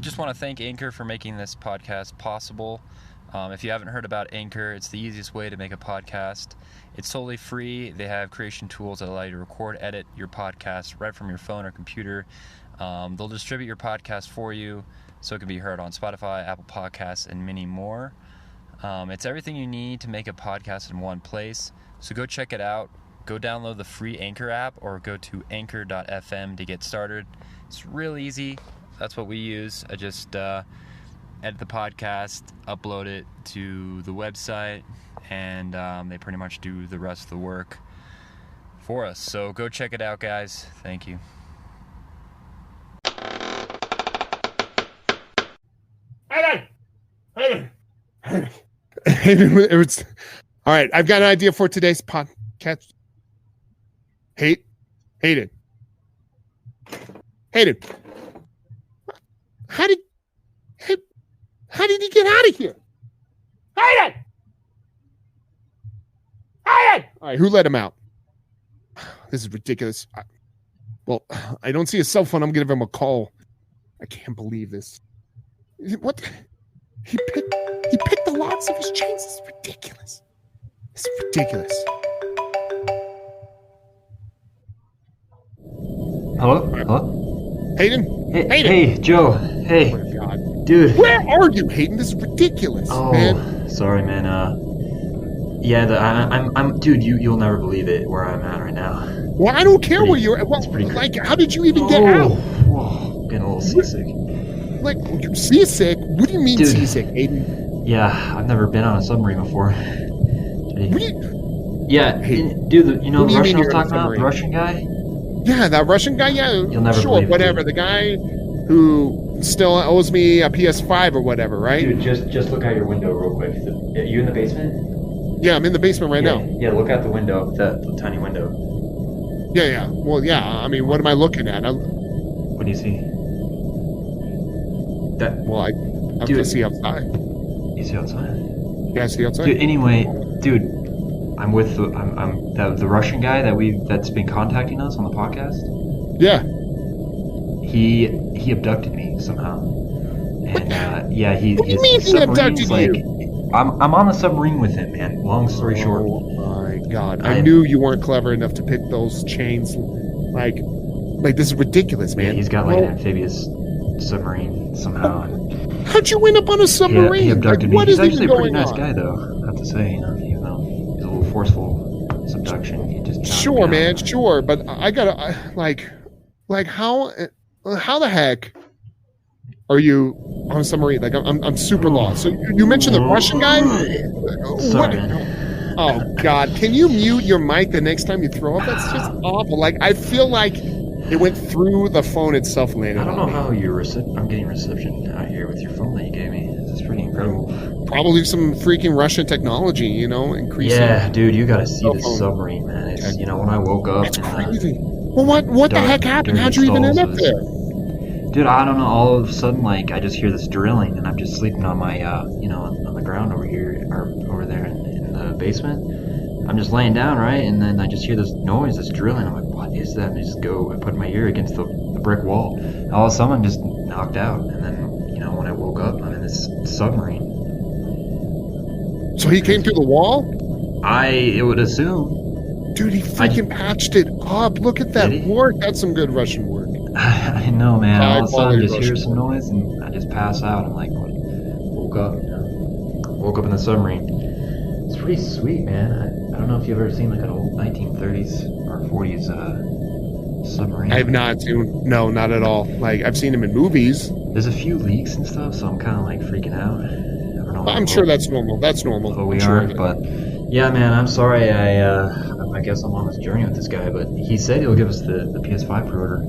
just want to thank Anchor for making this podcast possible. If you haven't heard about Anchor, it's the easiest way to make a podcast. It's totally free. They have creation tools that allow you to record, edit your podcast right from your phone or computer. They'll distribute your podcast for you so it can be heard on Spotify, Apple Podcasts, and many more. It's everything you need to make a podcast in one place. So go check it out. Go download the free Anchor app or go to anchor.fm to get started. It's real easy. That's what we use. I just edit the podcast, upload it to the website, and they pretty much do the rest of the work for us. So go check it out, guys. Thank you. Hayden, all right, I've got an idea for today's podcast. Hayden. How did he get out of here? Hayden! All right, who let him out? This is ridiculous. I don't see his cell phone. I'm going to give him a call. I can't believe this. What? He picked the locks of his chains. This is ridiculous. Hello? Hayden? Hayden! Hey, Joe. Hey. Oh my God. Dude. Where are you, Hayden? This is ridiculous, man. Sorry, man. I'm dude, you'll never believe it where I'm at right now. Well, I don't care where you're at. Well, like, how did you even get out? Whoa, getting a little seasick. Like, you're seasick? What do you mean, dude, seasick, Hayden? Yeah, I've never been on a submarine before. Yeah, Hayden, dude, you know the Russian I was talking about? The Russian guy? Yeah, that Russian guy, yeah. You'll never sure, believe whatever. It, the guy who still owes me a PS5 or whatever, right? Dude, just look out your window real quick. Are you in the basement? Yeah, I'm in the basement right now. Yeah, look out the window, the tiny window. Yeah. Well, yeah, I mean, what am I looking at? What do you see? I'm going to see outside. You see outside? Yeah, I see outside. Dude, anyway, I'm with the Russian guy that's been contacting us on the podcast. Yeah. He abducted me somehow. And what do you mean he abducted you? I'm on the submarine with him, man. Long story short. Oh my God! I knew you weren't clever enough to pick those chains. Like this is ridiculous, man. Yeah, he's got like an amphibious submarine somehow. How'd you end up on a submarine? He abducted me. What He's is actually a pretty nice on? guy, though. I have to say, even though he's a little forceful subduction. He just sure, man, sure. But I gotta like how the heck are you on a submarine? Like I'm super lost. So you mentioned the Russian guy. Sorry, man. Oh God! Can you mute your mic the next time you throw up? That's just awful. Like I feel like it went through the phone itself and landed. I don't know how I'm getting reception out here with your phone that you gave me. This is pretty incredible. Probably some freaking Russian technology, increasing. Yeah, dude, you gotta see this submarine, man. It's when I woke up. It's crazy. Well, what the heck happened? How'd you even end up there? Dude, I don't know. All of a sudden, I just hear this drilling, and I'm just sleeping on my, on the ground over here, or over there in the basement. I'm just laying down, right? And then I just hear this noise, this drilling. I'm like, what is that? And I put my ear against the brick wall. And all of a sudden, I'm just knocked out. And then, when I woke up, I'm in this submarine. So he came through the wall? I would assume. Dude, he freaking patched it up. Look at that work. That's some good Russian work. I know, man. All of a sudden, I just hear some noise, and I just pass out. I'm like, what? Woke up, Woke up in the submarine. It's pretty sweet, man. I don't know if you've ever seen an old 1930s or 40s submarine. I have not seen. No, not at all. I've seen them in movies. There's a few leaks and stuff, so I'm kind of freaking out. I don't know. I'm sure that's normal. That's normal. Oh, we are, but yeah, man. I'm sorry. I guess I'm on this journey with this guy, but he said he'll give us the PS5 pre-order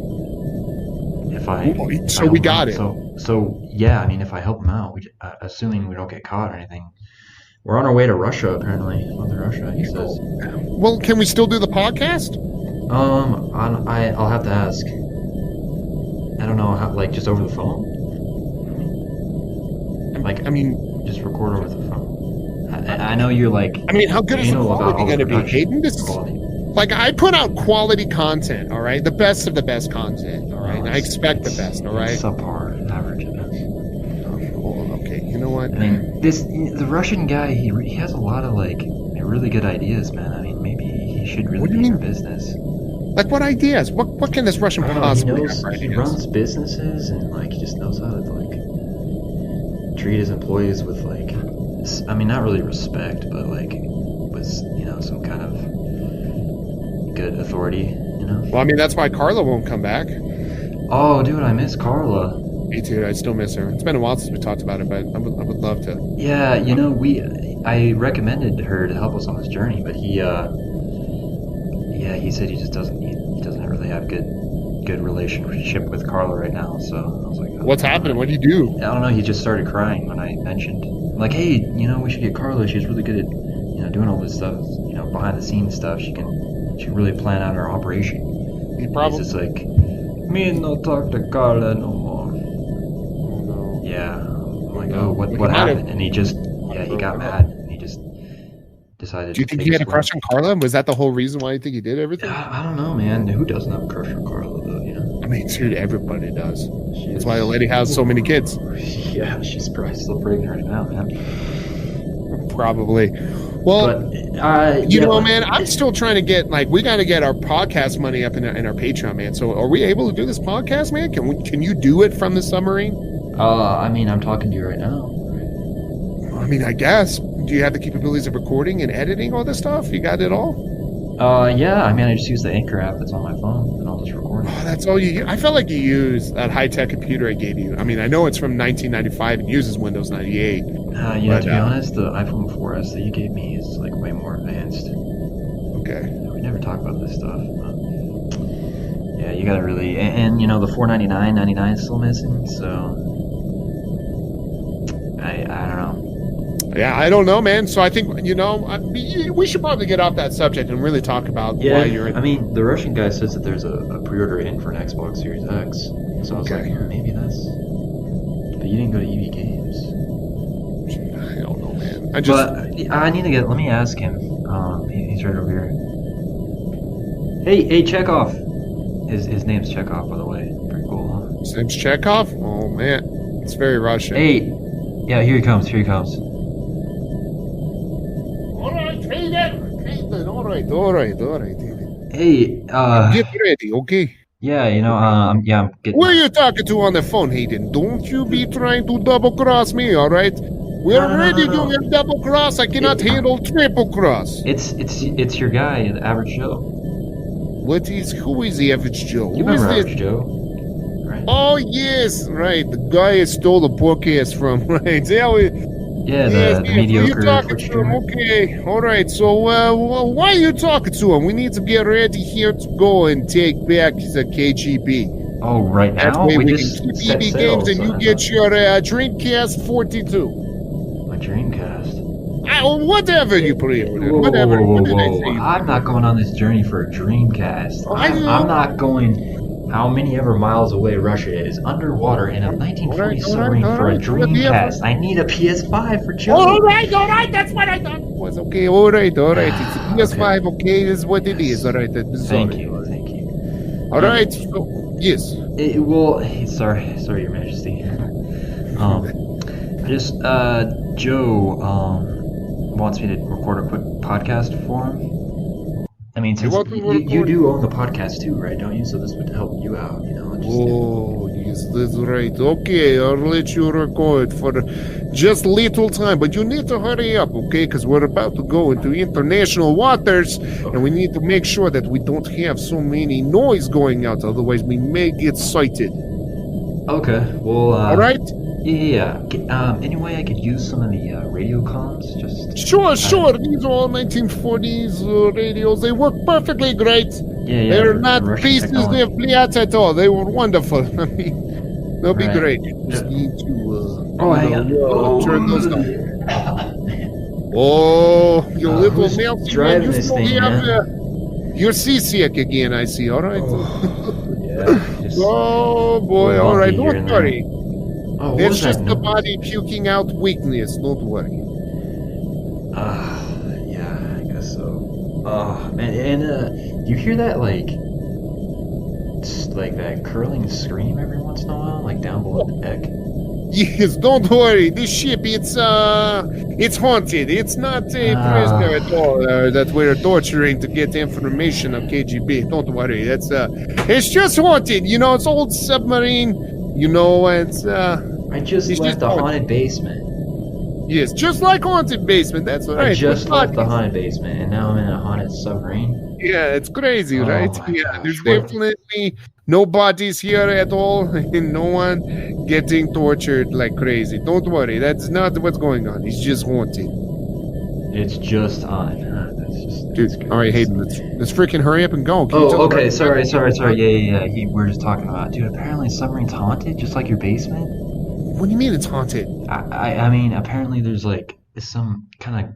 So we got it. So yeah, I mean, if I help him out, assuming we don't get caught or anything. We're on our way to Russia, apparently. Mother Russia, he says. Well, can we still do the podcast? I'll have to ask. I don't know how, just over the phone? Just record over the phone. I know you're I mean, how good is the quality going to be, Hayden? I put out quality content, all right? The best of the best content, all right? mean, I expect the best, all right? It's subpar, average at best. Oh, okay, you know what? I mean, the Russian guy, he has a lot of like really good ideas, man. I mean, maybe he should really What do be you in our mean? business. Like, what ideas? What can this Russian I don't know. He possibly knows have for he ideas? runs businesses and like he just knows how to like treat his employees with like, I mean, not really respect, but like with some kind of good authority. Well, I mean, that's why Carla won't come back. Oh, dude, I miss Carla. Me too. I still miss her. It's been a while since we talked about it, but I would love to. Yeah, I recommended her to help us on this journey, but he said he just doesn't really have good relationship with Carla right now. So I was like, What's happening? What do you do? I don't know. He just started crying when I mentioned, like, hey, we should get Carla. She's really good at doing all this stuff, behind the scenes stuff. She can really plan out our operation. He probably. He's just like, me no talk to Carla no more. Oh no. Yeah. I'm like, no. oh, what He might happened? have- And he got mad and he just decided. Do you to think take he had a swing. crush on Carla? Was that the whole reason why you think he did everything? I don't know, man. Who doesn't have a crush on Carla, though? I mean, dude, everybody does. She That's is- why the lady has so many kids. Yeah, she's probably still pregnant right now, man. Probably. Well, But you yeah, know, like- man, I'm still trying to get we got to get our podcast money up in our Patreon, man. So, are we able to do this podcast, man? Can you do it from the submarine? I mean, I'm talking to you right now. I mean, I guess. Do you have the capabilities of recording and editing all this stuff? You got it all? Yeah. I mean, I just use the Anchor app that's on my phone, and I'll just record it. Oh, that's all you. I felt like you used that high-tech computer I gave you. I mean, I know it's from 1995 and uses Windows 98. To be honest, the iPhone 4S that you gave me is like way more advanced. Okay. We never talk about this stuff. But yeah, you gotta really, and the $499.99 is still missing. So I don't know. Yeah, I don't know, man. So I think we should probably get off that subject and really talk about Yeah, why you're. I mean, the Russian guy says that there's a pre-order in for an Xbox Series X. So I was Okay. like, maybe that's. But you didn't go to EV Games. I don't know, man. But I need to get. Let me ask him. He's right over here. Hey, Chekhov. His name's Chekhov, by the way. Pretty cool, huh? His name's Chekhov. Oh man, it's very Russian. Hey, yeah, here he comes. Here he comes. All right, Hayden. All right. Hey, Get ready, okay? yeah, I'm getting. Who are you talking to on the phone, Hayden? Don't you be trying to double cross me, all right? We're No. already doing a double cross. I cannot handle triple cross. It's your guy, the Average Joe. Who is the average Joe? You Who is remember this? Average Joe, right? Oh yes, right. The guy I stole the podcast from, right? Yeah, the mediocre You're talking Twitch to him. streamer. Okay, all right. So, why are you talking to him? We need to get ready here to go and take back the KGB. Oh, right That now way we we just can keep set EB sail, games and so you I get thought- your Dreamcast 42. my Dreamcast. Whatever you put it. Whoa, Whatever. whoa, What did I whoa. say? I'm not going on this journey for a Dreamcast. I know. I'm not going how many ever miles away Russia is underwater in a 1940 submarine for a Dreamcast. I need a PS5 for Joe. All right. That's what I thought it was. Okay, all right. It's a PS5, okay? This is what it is. All right. Thank you. All right. So, yes. Sorry, Your Majesty. Joe wants me to record a quick podcast for him. I mean, since want to you record- do own the podcast too, right? Don't you? So this would help you out, Oh, yes, that's right. Okay, I'll let you record for just little time, but you need to hurry up, okay? Because we're about to go into international waters, and we need to make sure that we don't have so many noise going out, otherwise we may get sighted. Okay. Well. All right? Yeah. Any way I could use some of the radio comms? Just. Sure. These are all 1940s radios. They work perfectly great. Yeah. They're the not Russian pieces technology. of Pliats at all. They were wonderful. I mean, they'll be Right. great. You just need to hang on. turn those down. Oh, you little Who's mousy man. driving You this still thing, have, man? you're seasick again, I see. All right. Yeah. Just, Oh, boy. We're All right. lucky here Don't and there. worry. oh, what It's was just that? the body puking out weakness. Don't worry. Yeah, I guess so. Oh man, and you hear that like like that curling scream every once in a while, like down below the deck? Yes, don't worry. This ship, it's haunted. It's not a prisoner at all that we're torturing to get information of KGB. Don't worry. It's just haunted. You know, it's old submarine. You know, it's I just left the haunted basement. Yes, just like haunted basement. That's right. I just left the haunted basement, and now I'm in a haunted submarine. Yeah, it's crazy, right? Yeah, gosh, there's definitely no bodies here at all, and no one getting tortured like crazy. Don't worry, that's not what's going on. It's just haunted. It's just on. Dude, all right, Hayden, let's freaking hurry up and go. Okay, sorry. Yeah. We're just talking about, dude. Apparently, submarine's haunted, just like your basement. What do you mean it's haunted? I mean, apparently there's like some kind of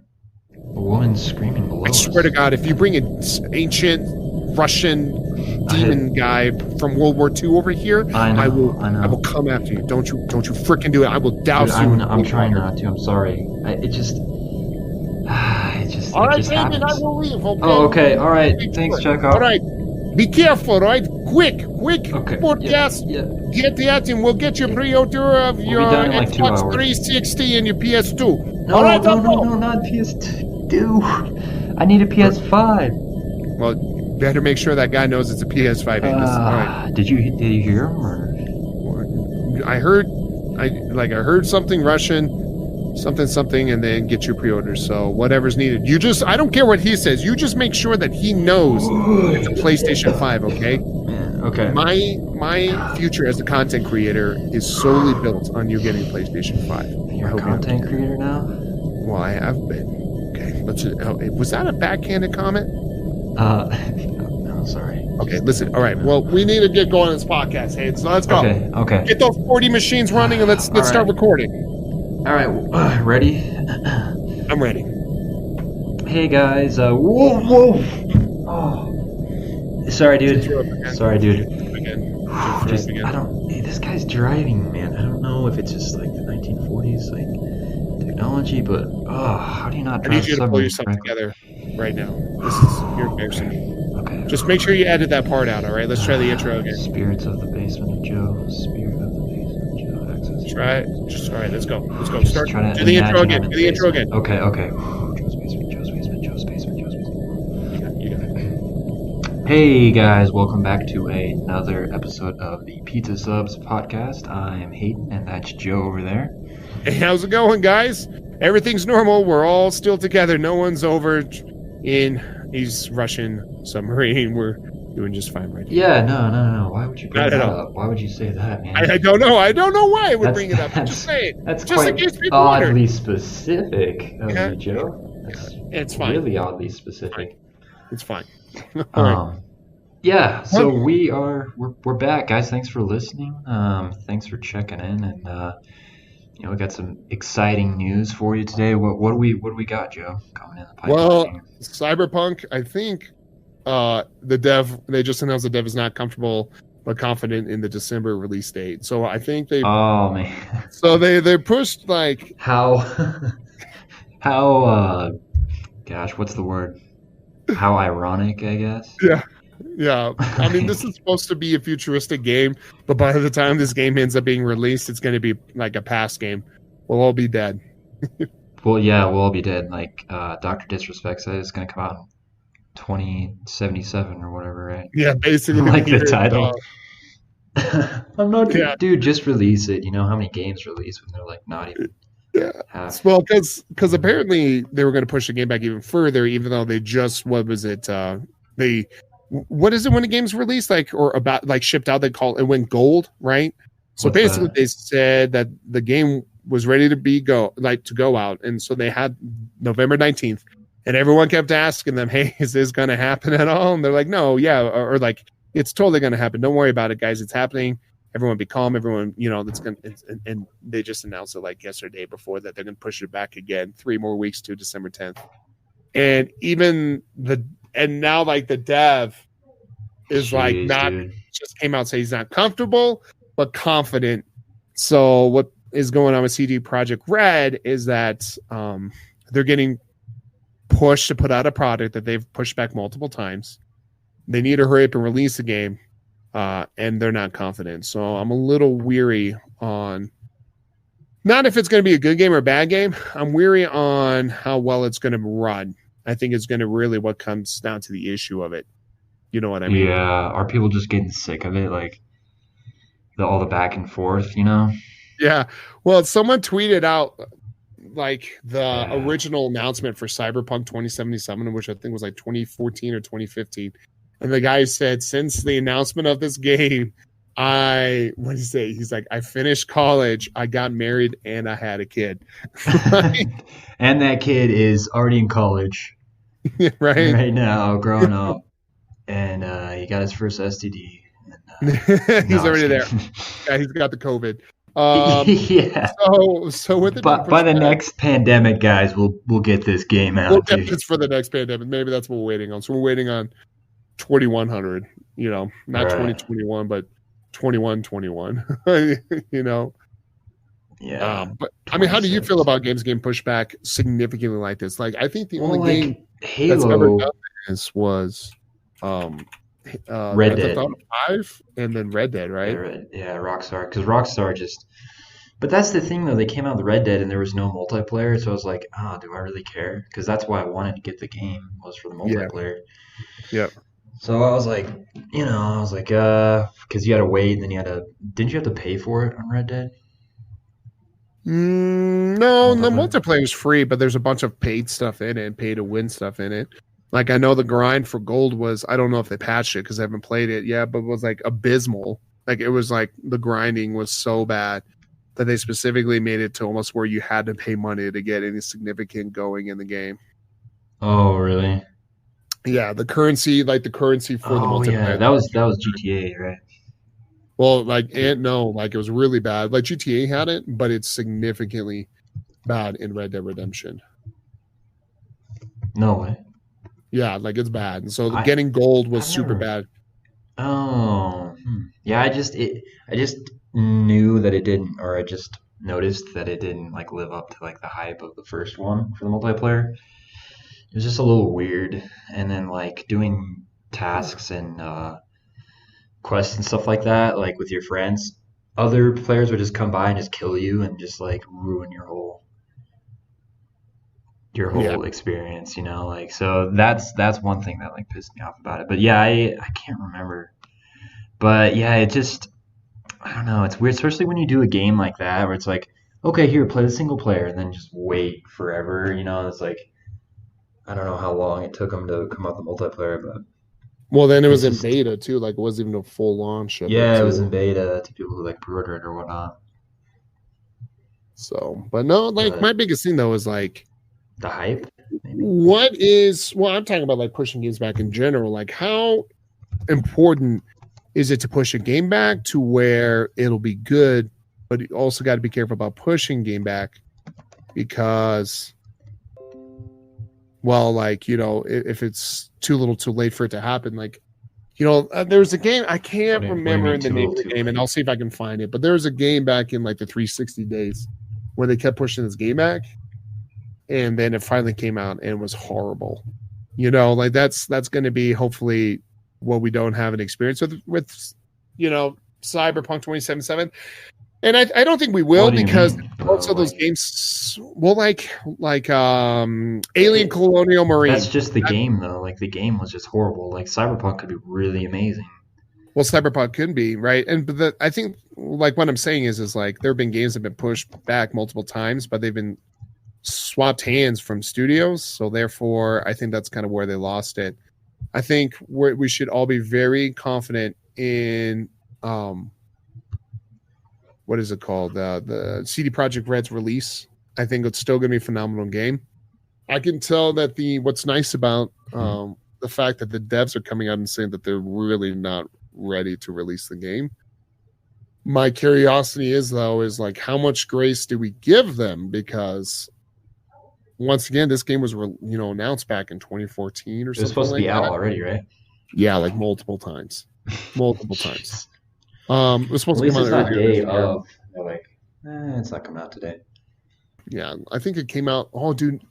woman screaming below I swear to God, if you bring an ancient Russian demon guy from World War II over here, I will come after you. Don't you freaking do it. I will douse you. I'm trying not to. I'm sorry. It just all right, just Hayden, happens. I will leave. Okay. Oh, okay. All right. Thanks, Chekhov. All right. Be careful, all right? Quick, Okay. podcast. Yeah. Get that, and we'll get your pre-order of your be done in like 2 Xbox hours. 360 and your PS2. No, all right, no, not PS2. I need a PS5. Well, better make sure that guy knows it's a PS5. All right. Did you hear him? Or? I heard something Russian, something, and then get your pre-order. So whatever's needed. I don't care what he says. You just make sure that he knows it's a PlayStation 5. Okay. Yeah, okay. My future as a content creator is solely built on you getting PlayStation 5. You're a content creator now? Well, I have been. Okay, was that a backhanded comment? No, sorry. Okay, listen. All right. Well, we need to get going on this podcast, Hayden. So let's go. Okay. Get those 40 machines running and let's start recording. All right. Ready? I'm ready. Hey guys. Whoa. Oh. Sorry, dude. Hey, this guy's driving, man. I don't know if it's just like the 1940s, like technology, but how do you not I drive need you to pull yourself together right now. You're embarrassing me. Okay. Just make sure you edit that part out, all right? Let's try the intro again. Spirits of the basement of Joe. Spirit of the basement of Joe. Access. Try it. All right, let's go. Just Start. try to Do the intro imagine again. Do the intro again. Okay. Joe's basement. You got it. Hey guys, welcome back to another episode of the Pizza Subs podcast. I am Hayden, and that's Joe over there. Hey, how's it going, guys? Everything's normal. We're all still together. No one's over in East Russian submarine. We're doing just fine right now. Yeah, no. Why would you bring Not that at all. up? Why would you say that, man? I don't know. I don't know why I would bring it up. I'm just saying. That's just in quite case people wonder. oddly specific of you, Joe. That's It's fine. really oddly specific. It's fine. All right. Yeah, so we're back, guys. Thanks for listening. Thanks for checking in, and we got some exciting news for you today. What do we got, Joe? Coming in the pipeline Well, here? Cyberpunk, I think they just announced the dev is not comfortable but confident in the December release date. So I think they Oh man. So they pushed like how gosh, what's the word? How ironic, I guess. Yeah. I mean, this is supposed to be a futuristic game, but by the time this game ends up being released, it's going to be like a past game. We'll all be dead. Well, yeah, we'll all be dead. Like Dr. Disrespect said, it's going to come out in 2077 or whatever, right? Yeah, basically. Like the title. I'm not, Yeah. dude. Just release it. You know how many games release when they're like not even. Yeah. Half. Well, because apparently they were going to push the game back even further, even though they just what is it when the game's released, like or about like shipped out, they call it went gold, right? So What's basically that? they said that the game was ready to go out, and so they had November 19th, and everyone kept asking them, hey, is this going to happen at all? And they're like, no, yeah, or like it's totally going to happen, don't worry about it, guys, it's happening, everyone be calm, everyone, that's going to, and they just announced it like yesterday before that they're going to push it back again 3 more weeks to December 10th. And even now like the dev is like not, dude. just came out and say he's not comfortable but confident. So what is going on with CD Projekt Red is that they're getting pushed to put out a product that they've pushed back multiple times. They need to hurry up and release the game. and they're not confident. So I'm a little weary on not if it's going to be a good game or a bad game. I'm weary on how well it's going to run. I think it's going to really what comes down to the issue of it. You know what I mean? Yeah, are people just getting sick of it? Like all the back and forth, you know? Yeah. Well, someone tweeted out like the Yeah. original announcement for Cyberpunk 2077, which I think was like 2014 or 2015. And the guy said, since the announcement of this game, what did he say? He's like, I finished college, I got married, and I had a kid. And that kid is already in college right? right now, growing up, and he got his first STD. And, He's no, I'm already there. just kidding. Yeah, he's got the COVID. Yeah. So with it But by the next pandemic, guys, we'll get this game out. we'll get this for the next pandemic. Maybe that's what we're waiting on. So we're waiting on 2100. You know, not Right. 2021, but 2121. You know. Yeah. But I mean, how do you 26. feel about games getting pushed back significantly like this? Like, I think the Well, only game like that's ever Halo, done this was Red Grand Theft Dead. Auto 5 and then Red Dead, right? Yeah, Rockstar. Because Rockstar just. But that's the thing, though. They came out with Red Dead and there was no multiplayer, so I was like, do I really care? Because that's why I wanted to get the game was for the multiplayer. Yeah. So I was like, because you had to wait, and then didn't you have to pay for it on Red Dead? No, the Multiplayer? multiplayer is free, but there's a bunch of paid stuff in it, pay to win stuff in it. Like I know the grind for gold was, I don't know if they patched it because I haven't played it yet, but it was like abysmal. Like it was like the grinding was so bad that they specifically made it to almost where you had to pay money to get any significant going in the game. Oh, really? Yeah, the currency for the multiplayer. Yeah, that was GTA, right? Well, like it was really bad. Like GTA had it, but it's significantly bad in Red Dead Redemption. No way. Yeah, like it's bad. And so I- getting gold was I've super never- bad. Oh, yeah. I just knew that it didn't, or I just noticed that it didn't like live up to like the hype of the first one for the multiplayer. It was just a little weird, and then like doing tasks and quests and stuff like that, like with your friends, other players would just come by and just kill you and just like ruin your whole experience, you know, like so that's one thing that like pissed me off about it. But yeah, I can't remember. But yeah, it just I don't know, it's weird, especially when you do a game like that where it's like, okay, here, play the single player and then just wait forever, you know, it's like I don't know how long it took them to come out the multiplayer, but Well, then it was in It's just- beta too. Like it wasn't even a full launch. Of yeah, it it was too. in beta to people who like pre-order it or whatnot. So, but no, like But- my biggest thing though is like, The hype, maybe. I'm talking about like pushing games back in general. Like, how important is it to push a game back to where it'll be good, but you also got to be careful about pushing game back because, well, like, you know, if it's too little too late for it to happen, like, you know, there's a game, I can't What do you remember mean the too name of little the too game, and late? I'll see if I can find it, but there was a game back in like the 360 days where they kept pushing this game back, and then it finally came out and it was horrible. You know, like that's going to be hopefully what we don't have an experience with you know, Cyberpunk 2077. And I don't think we will What do you because mean? most of those Like, games, well, like Alien Colonial Marine. that's just the game though. Like the game was just horrible. Like Cyberpunk could be really amazing. Well, Cyberpunk could be right, and I think like what I'm saying is like there have been games that have been pushed back multiple times, but they've been swapped hands from studios, so therefore I think that's kind of where they lost it. I think we should all be very confident in what is it called, the CD Projekt Red's release. I think it's still going to be a phenomenal game. I can tell that what's nice about the fact that the devs are coming out and saying that they're really not ready to release the game. My curiosity is like how much grace do we give them, because once again this game was announced back in 2014 or It was something supposed to like be out that. already, right? Yeah, like multiple times. It was supposed At to come least out it's not earlier this day year. of. They're like, it's not coming out today. Yeah, I think it came out. Oh, dude,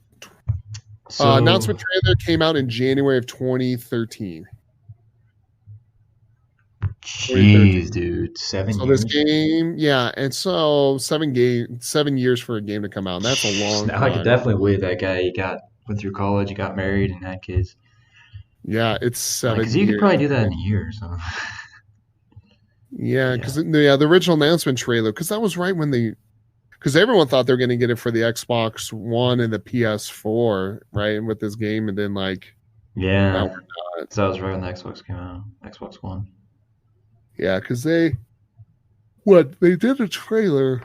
So announcement trailer came out in January of 2013. Jeez, dude, 7 So years. this game, yeah, and so 7 years for a game to come out. And that's a long Now I could time. definitely believe that guy. He went through college, he got married, and had kids. Yeah, it's 7 Because you could years. probably do that in a year or something. Yeah, because the original announcement trailer, because that was right when because everyone thought they were going to get it for the Xbox One and the PS4, right? And with this game, and then Yeah, we're not. so that was right when the Xbox came out. Xbox One. Yeah, because they did a trailer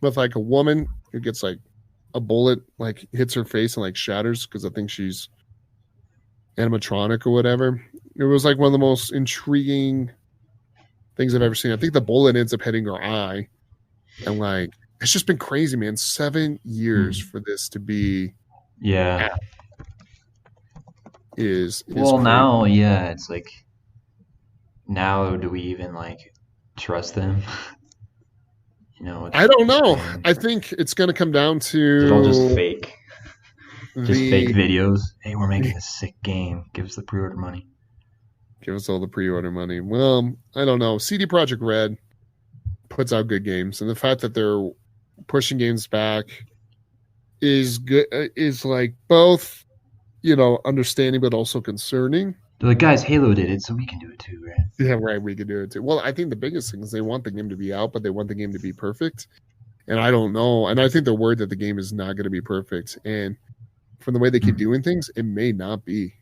with like a woman who gets like a bullet like hits her face and like shatters because I think she's animatronic or whatever. It was like one of the most intriguing things I've ever seen. I think the bullet ends up hitting her eye, and like it's just been crazy, man. 7 years for this to be Yeah. is Well, crazy. now, yeah, it's like, now do we even like trust them? I don't know. insane. I think it's going to come down Is it all just to fake? Just fake videos? Hey, we're making a sick game. Give us the pre-order money. Give us all the pre-order money. Well, I don't know. CD Projekt Red puts out good games, and the fact that they're pushing games back is good. Is like both, understanding but also concerning. They're like, guys, Halo did it, so we can do it too, right? Yeah, right. We could do it too. Well, I think the biggest thing is they want the game to be out, but they want the game to be perfect. And I don't know. And I think they're worried that the game is not going to be perfect. And from the way they keep doing things, it may not be.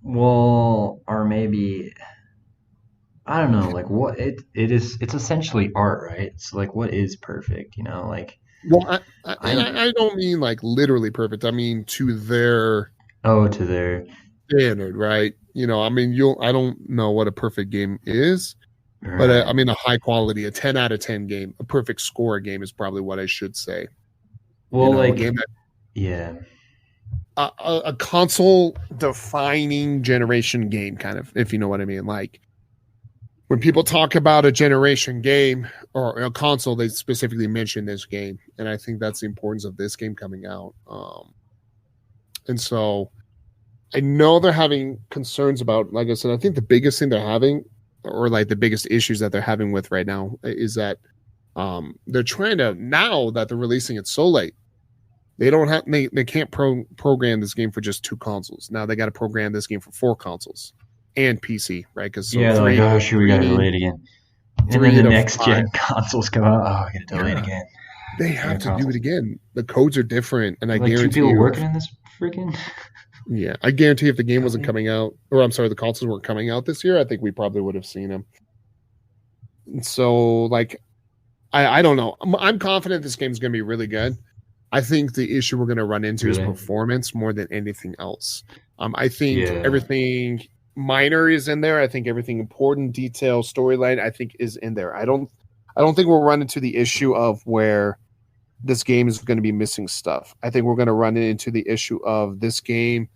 Well, or maybe, I don't know, like what it is. It's essentially art, right? It's like, what is perfect? Like. Well, I don't mean like literally perfect. I mean to their to their standard, right? I mean, I don't know what a perfect game is, right. but I mean a high quality, a 10 out of 10 game, a perfect score game is probably what I should say. Well, a game that, yeah, a console defining generation game, kind of, if you know what I mean. Like when people talk about a generation game or a console, they specifically mention this game, and I think that's the importance of this game coming out. And so I know they're having concerns about, like I said, I think the biggest thing they're having, or like the biggest issues that they're having with right now, is that they're trying to, now that they're releasing it so late, they can't program this game for just 2 consoles. Now they got to program this game for 4 consoles and PC, right? Because we got to delay it again. And then the next gen consoles come out. Oh, I got to delay it again. They have to do it again. The codes are different, and I guarantee 2 people working in this freaking. Yeah, I guarantee if the game wasn't coming out, or I'm sorry, the consoles weren't coming out this year, I think we probably would have seen them. So, like, I don't know. I'm confident this game's going to be really good. I think the issue we're going to run into is performance more than anything else. I think everything minor is in there. I think everything important, detail, storyline, I think is in there. I don't think we'll run into the issue of where this game is going to be missing stuff. I think we're going to run into the issue of this game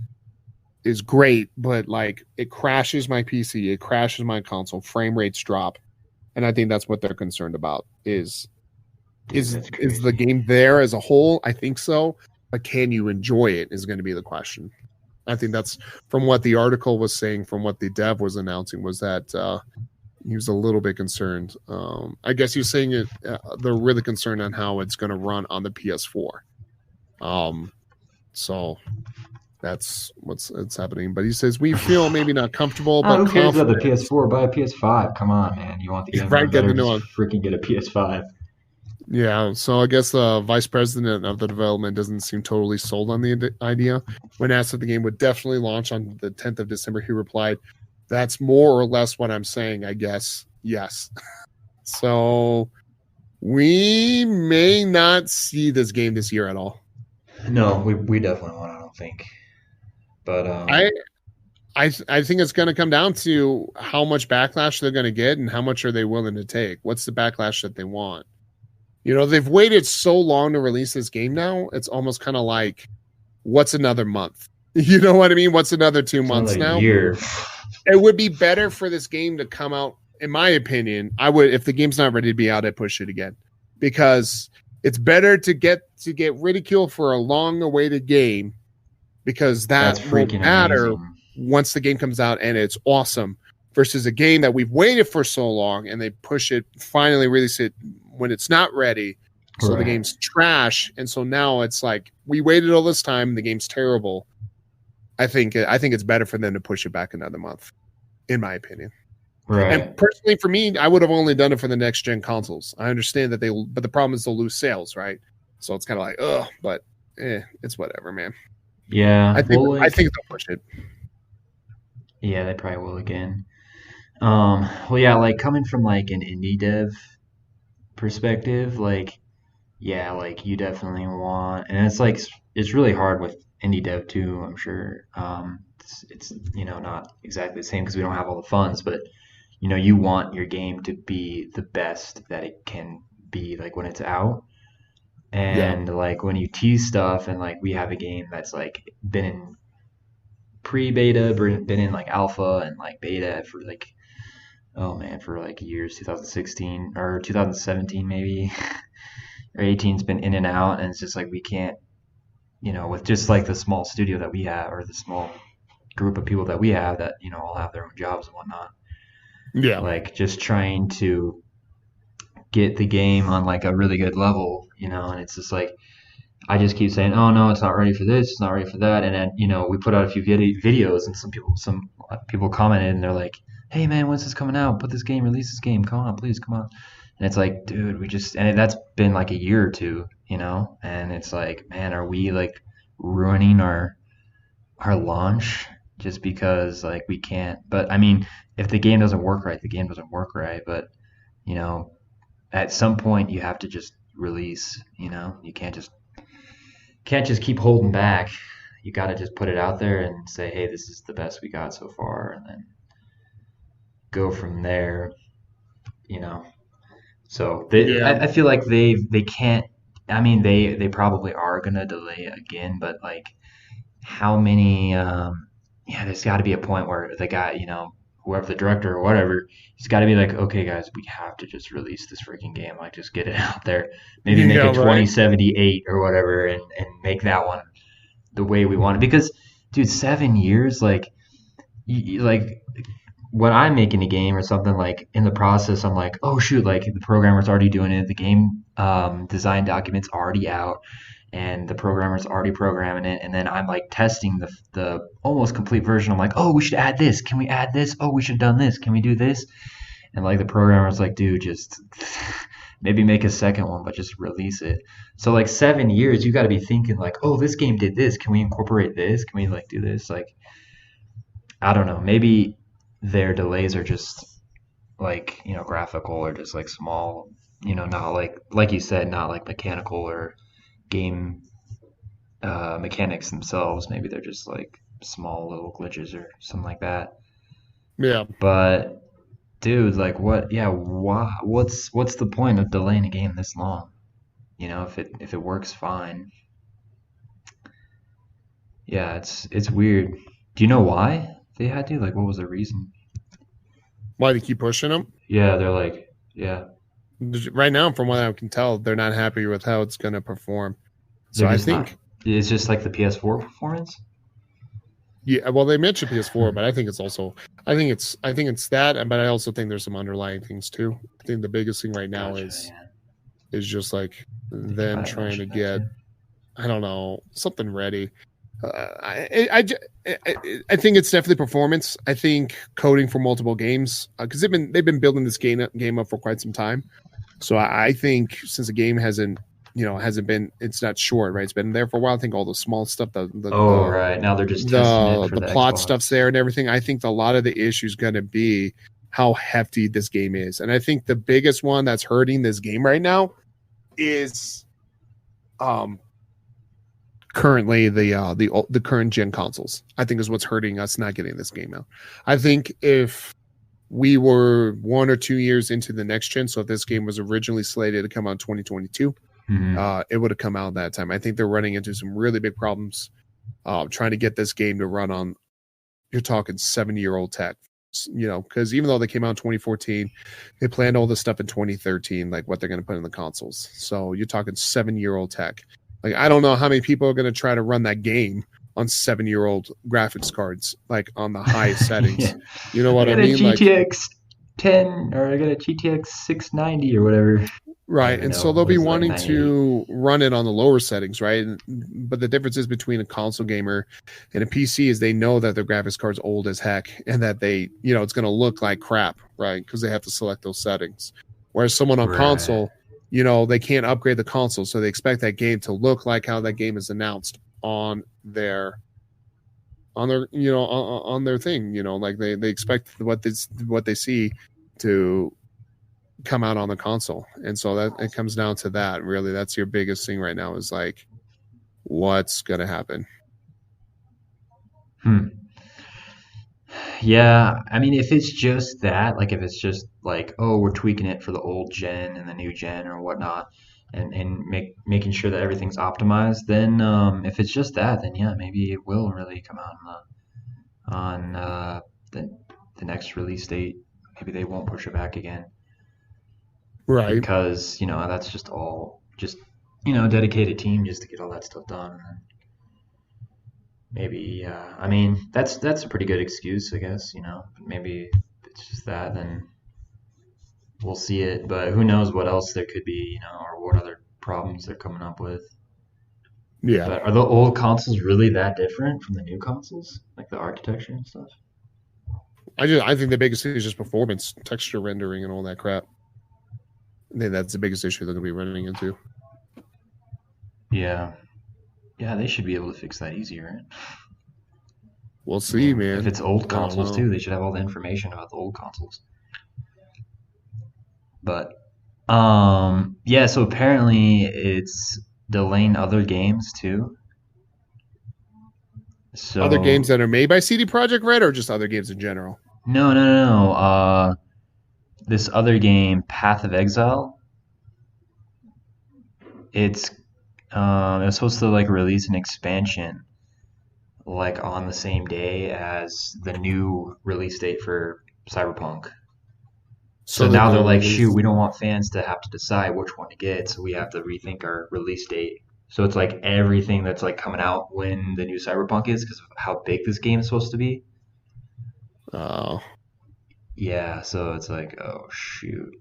is great, but like it crashes my PC, it crashes my console, frame rates drop. And I think that's what they're concerned about is the game there as a whole? I think so. But can you enjoy it is going to be the question. I think that's from what the article was saying, from what the dev was announcing, was that he was a little bit concerned. I guess he was saying it. They're really concerned on how it's going to run on the PS4. So that's what's happening. But he says we feel maybe not comfortable. But who cares about the PS4? Buy a PS5. Come on, man. You want the game? Right? Get the new one. Freaking get a PS5. Yeah, so I guess the vice president of the development doesn't seem totally sold on the idea. When asked if the game would definitely launch on the 10th of December, he replied, "That's more or less what I'm saying, I guess. Yes." So we may not see this game this year at all. No, we definitely won't, I don't think. But I think it's going to come down to how much backlash they're going to get and how much are they willing to take. What's the backlash that they want? They've waited so long to release this game now. It's almost kind of like, what's another month? You know what I mean? What's another 2 months now? Year. It would be better for this game to come out, in my opinion. I would, if the game's not ready to be out, I'd push it again. Because it's better to get ridiculed for a long-awaited game, because that freaking matter. amazing. once the game comes out and it's awesome, versus a game that we've waited for so long and they push it, finally release it when it's not ready. So Right. the game's trash. And so now it's like, we waited all this time and the game's terrible. I think it's better for them to push it back another month, in my opinion. Right. And personally, for me, I would have only done it for the next gen consoles. I understand that but the problem is they'll lose sales, right? So it's kind of like, but it's whatever, man. Yeah. I think they'll push it. Yeah, they probably will again. Well, yeah, like coming from like an indie dev perspective, like, yeah, like you definitely want, and it's like it's really hard with indie dev too, I'm sure. It's not exactly the same because we don't have all the funds, but you want your game to be the best that it can be, like when it's out. And like when you tease stuff, and like we have a game that's like been in pre-beta, been in like alpha and like beta for like, oh man, for like years, 2016 or 2017 maybe, or 18's been in and out, and it's just like we can't, with just like the small studio that we have, or the small group of people that we have that all have their own jobs and whatnot. Yeah. Like just trying to get the game on like a really good level, and it's just like I just keep saying, oh no, it's not ready for this, it's not ready for that, and then we put out a few videos, and some people commented, and they're like, hey man, when's this coming out? Release this game, come on, please, come on. And it's like, dude, and that's been like a year or two, and it's like, man, are we like ruining our launch just because like we can't? But I mean, if the game doesn't work right, the game doesn't work right. But at some point you have to just release. You can't just keep holding back. You got to just put it out there and say, hey, this is the best we got so far, and then go from there. So I feel like they can't. I mean, they probably are gonna delay it again, but like, how many? There's got to be a point where the guy, whoever the director or whatever, he's got to be like, okay, guys, we have to just release this freaking game. Like, just get it out there. Maybe make it 2078 or whatever, and make that one the way we want it. Because, dude, 7 years, like, like when I'm making a game or something, like in the process, I'm like, oh shoot, like the programmer's already doing it, the game design document's already out, and the programmer's already programming it, and then I'm like testing the almost complete version. I'm like, oh, we should add this. Can we add this? Oh, we should have done this. Can we do this? And like the programmer's like, dude, just maybe make a second one, but just release it. So like 7 years, you got to be thinking like, oh, this game did this. Can we incorporate this? Can we like do this? Like, I don't know. Maybe their delays are just like, graphical or just like small, not like you said, not like mechanical or game mechanics themselves. Maybe they're just like small little glitches or something like that. Yeah. But dude, like what's the point of delaying a game this long? If it works fine. Yeah, it's weird. Do you know why they had to? Like, what was the reason? Why they keep pushing them? Yeah, they're like, yeah. Right now, from what I can tell, they're not happy with how it's going to perform. So I think it's just like the PS4 performance. Yeah, well, they mentioned PS4, but I think it's that, but I also think there's some underlying things too. I think the biggest thing right now is just like them trying to get, I don't know, something ready. I think it's definitely performance. I think coding for multiple games, because they've been building this game up for quite some time. So I think since the game hasn't been, it's not short, right? It's been there for a while. I think all the small stuff, right now they're just testing it for the plot Xbox. stuff's there and everything. I think a lot of the issue is going to be how hefty this game is, and I think the biggest one that's hurting this game right now is, currently the current gen consoles. I think is what's hurting us not getting this game out. I think if we were 1 or 2 years into the next gen, so if this game was originally slated to come out in 2022, it would have come out that time. I think they're running into some really big problems trying to get this game to run on, you're talking 7-year-old tech, because even though they came out in 2014, they planned all this stuff in 2013, like what they're going to put in the consoles. So you're talking 7-year-old tech. Like, I don't know how many people are going to try to run that game on 7-year-old graphics cards, like on the highest settings. Yeah. You know what I got mean? a GTX 10 or I got a GTX 690 or whatever. Right, and so they'll be wanting to run it on the lower settings, right? But the differences between a console gamer and a PC is they know that their graphics card's old as heck, and that they, it's going to look like crap, right? Because they have to select those settings. Whereas someone on console, they can't upgrade the console, so they expect that game to look like how that game is announced on their thing. Like they expect what they see to come out on the console, and so that it comes down to that. Really, that's your biggest thing right now, is like what's gonna happen. Yeah, I mean, if it's just that, like if it's just like, oh, we're tweaking it for the old gen and the new gen or whatnot, and making sure that everything's optimized, then if it's just that, then yeah, maybe it will really come out on the next release date. Maybe they won't push it back again. Right. Because, that's just all dedicated team just to get all that stuff done. And then maybe, I mean, that's a pretty good excuse, I guess, maybe if it's just that, then we'll see it. But who knows what else there could be, or what other problems they're coming up with. Yeah. But are the old consoles really that different from the new consoles? Like the architecture and stuff? I think the biggest thing is just performance, texture rendering, and all that crap. I think that's the biggest issue they're going to be running into. Yeah. Yeah, they should be able to fix that easier, right? We'll see, man. If it's old consoles, too, they should have all the information about the old consoles. But, yeah, so apparently it's delaying other games, too. So other games that are made by CD Projekt Red, or just other games in general? No. This other game, Path of Exile, it was supposed to like release an expansion like on the same day as the new release date for Cyberpunk. So now they're like, shoot, we don't want fans to have to decide which one to get, so we have to rethink our release date. So it's like everything that's like coming out when the new Cyberpunk is, because of how big this game is supposed to be. Oh. Yeah, so it's like, oh shoot.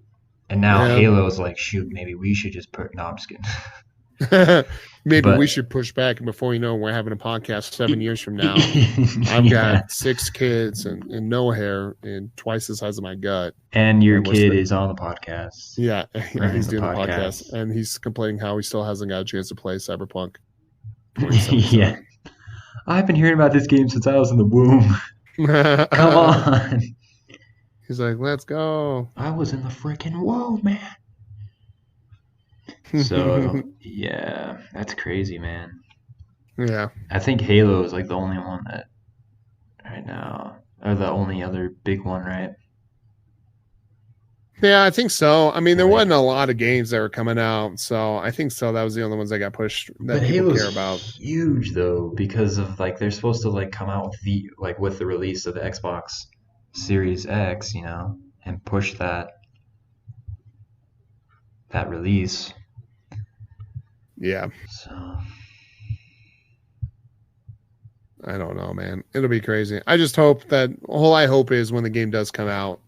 And now Halo's like, shoot, maybe we should just put. No, I'm just kidding. Maybe we should push back, and before you know, we're having a podcast 7 years from now. I've got 6 kids and no hair and twice the size of my gut. And your kid is on the podcast. Yeah, he's doing the podcast, and he's complaining how he still hasn't got a chance to play Cyberpunk. Yeah, I've been hearing about this game since I was in the womb. Come on. He's like, let's go. I was in the freaking womb, man. So, yeah, that's crazy, man. Yeah. I think Halo is like the only one that right now, or the only other big one, right? Yeah, I think so. I mean, there wasn't a lot of games that were coming out, so I think so. That was the only ones that got pushed that people care about. Huge though, because of like they're supposed to like come out with the release of the Xbox Series X, and push that release. Yeah. So I don't know, man. It'll be crazy. I just hope that all I hope is when the game does come out,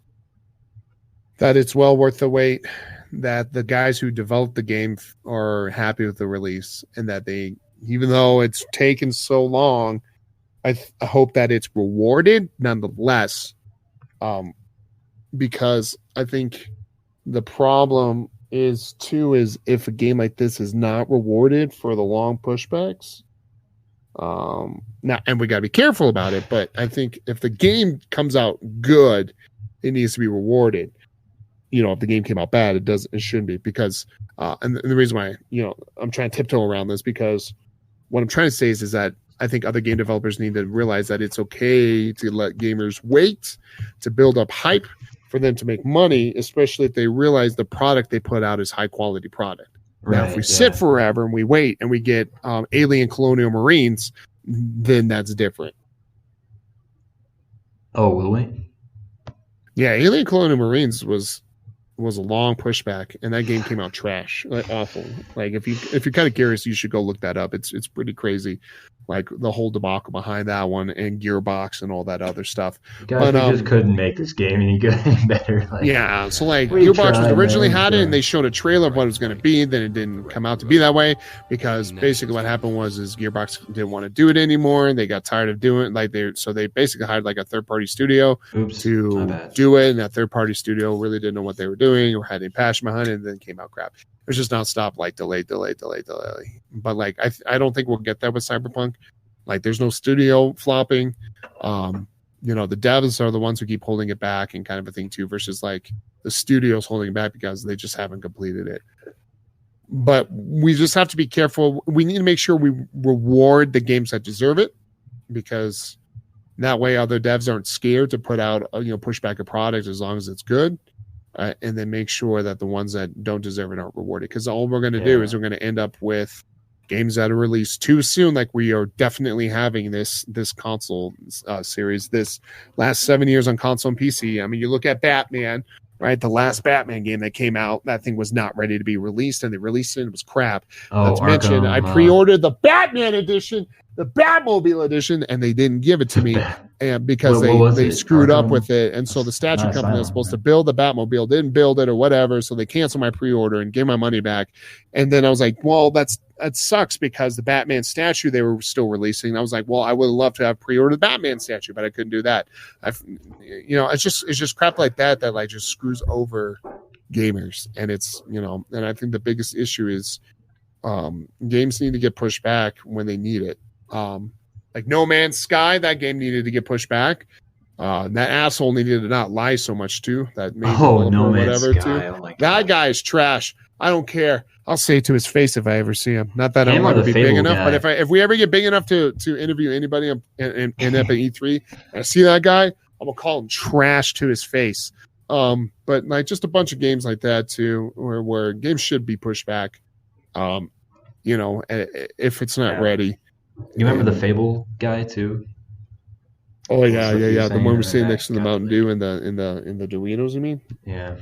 that it's well worth the wait, that the guys who developed the game are happy with the release, and that they, even though it's taken so long, I hope that it's rewarded nonetheless. Because I think the problem is if a game like this is not rewarded for the long pushbacks, now, and we got to be careful about it, but I think if the game comes out good, it needs to be rewarded. If the game came out bad, it shouldn't be, because and the reason why I'm trying to tiptoe around this, because what I'm trying to say is that I think other game developers need to realize that it's okay to let gamers wait to build up hype for them to make money, especially if they realize the product they put out is high quality product. Right, now, if we sit forever and we wait and we get Alien Colonial Marines, then that's different. Oh, will we? Yeah, Alien Colonial Marines was was a long pushback, and that game came out trash, like awful. Like if you're kind of curious, you should go look that up. It's pretty crazy, like the whole debacle behind that one and Gearbox and all that other stuff. Guys, But we just couldn't make this game any good, any better. Like, yeah, so like we Gearbox was tried, originally man, had it, so- and they showed a trailer of what it was going to be. Then it didn't come out to be that way because basically what happened was Gearbox didn't want to do it anymore. They got tired of doing it. So they basically hired like a third party studio Oops, my to bad. do it, and that third party studio really didn't know what they were doing or had any passion behind it, and then came out crap. There's just nonstop like delay. But like I don't think we'll get that with Cyberpunk. Like there's no studio flopping. The devs are the ones who keep holding it back and kind of a thing too, versus like the studios holding it back because they just haven't completed it. But we just have to be careful. We need to make sure we reward the games that deserve it, because that way other devs aren't scared to put out, push back a product as long as it's good. And then make sure that the ones that don't deserve it aren't rewarded. Because all we're going to do is we're going to end up with games that are released too soon, like we are definitely having this console series this last 7 years on console and PC. I mean, you look at Batman, right? The last Batman game that came out, that thing was not ready to be released, and they released it, and it was crap. Not to mention, I pre-ordered the Batman edition, the Batmobile edition, and they didn't give it to me because they screwed up with it. And so the statue company that was supposed to build the Batmobile didn't build it or whatever, so they canceled my pre-order and gave my money back. And then I was like, well, that sucks, because the Batman statue they were still releasing. I was like, well, I would love to have pre-ordered the Batman statue, but I couldn't do that. It's just crap like that like just screws over gamers. And it's, and I think the biggest issue is games need to get pushed back when they need it. Like No Man's Sky, that game needed to get pushed back. That asshole needed to not lie so much too. That made No Man's Sky. Too. Oh my God. That guy is trash. I don't care. I'll say it to his face if I ever see him. Not that Him I'll or ever the be big Fable enough, guy? but if we ever get big enough to interview anybody and end up at E3, and I see that guy, I'm gonna call him trash to his face. But like just a bunch of games like that too, where games should be pushed back. If it's not ready. You remember the Fable guy too? Oh yeah. The one we're saying sitting that next to the guy. Mountain Dew in the Duinos, you mean? Yeah.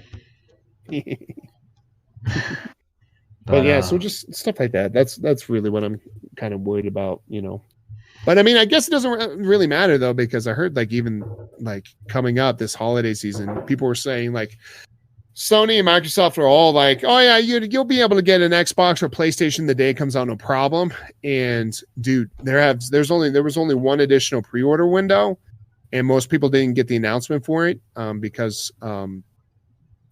But yeah, so just stuff like that. That's really what I'm kind of worried about, But I mean, I guess it doesn't really matter though, because I heard like even like coming up this holiday season, people were saying like Sony and Microsoft are all like, oh yeah, you'll be able to get an Xbox or PlayStation the day it comes out, no problem. And dude, there was only one additional pre-order window, and most people didn't get the announcement for it because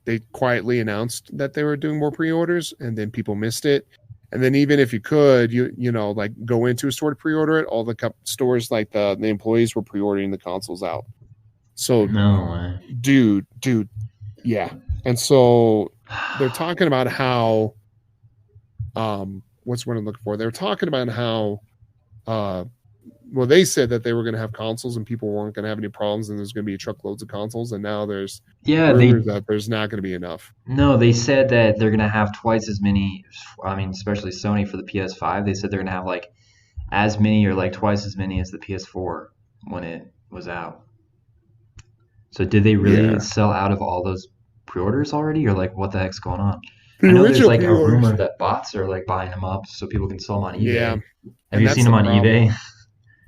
they quietly announced that they were doing more pre-orders, and then people missed it. And then even if you could, like go into a store to pre-order it, all the stores, like the employees were pre-ordering the consoles out. So No way. dude, yeah. And so they're talking about how, what's what I'm looking for? They're talking about how, they said that they were going to have consoles and people weren't going to have any problems, and there's going to be truckloads of consoles. And now there's rumors that there's not going to be enough. No, they said that they're going to have twice as many. I mean, especially Sony for the PS5. They said they're going to have like as many or like twice as many as the PS4 when it was out. So did they really sell out of all those pre-orders already, or like what the heck's going on? I know there's like a rumor that bots are like buying them up so people can sell them on eBay. Yeah. Have you seen them on eBay?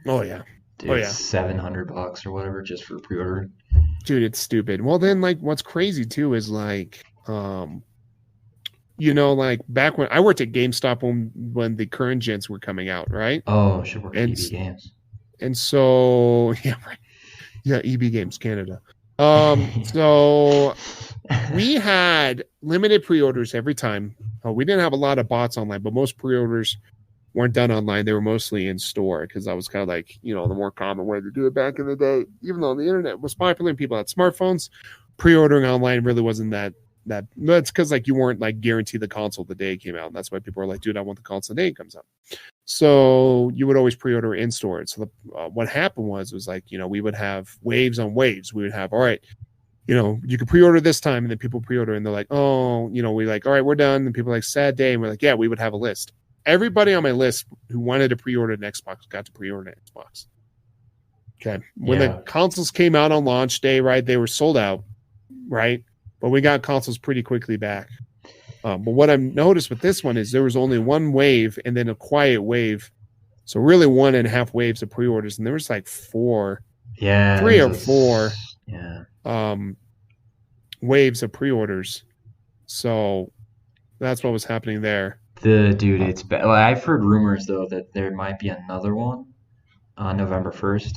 Oh yeah. Dude, $700 or whatever just for pre-order. Dude, it's stupid. Well, then like what's crazy too is like like back when I worked at GameStop when the current gens were coming out, right? Oh, should work at EB Games. And so EB Games Canada. So we had limited pre-orders every time. We didn't have a lot of bots online, but most pre-orders weren't done online. They were mostly in store, because that was kind of like, the more common way to do it back in the day. Even though the internet was popular and people had smartphones, pre-ordering online really wasn't that. That's because like you weren't like guaranteed the console the day it came out. And that's why people were like, dude, I want the console the day it comes out. So you would always pre-order in store. So what happened was like, we would have waves on waves. We would have, all right, you can pre-order this time, and then people pre-order and they're like, oh, we like, all right, we're done. And people are like, sad day. And we're like, yeah, we would have a list. Everybody on my list who wanted to pre-order an Xbox got to pre-order an Xbox. Okay. When the consoles came out on launch day, right, they were sold out, right? but we got consoles pretty quickly back. But what I've noticed with this one is there was only one wave and then a quiet wave. So really 1.5 waves of pre-orders, and there was like 4, Yeah, 3 or 4 yeah. waves of pre-orders. So that's what was happening there. Dude, it's bad. Like, I've heard rumors though that there might be another one on November 1st.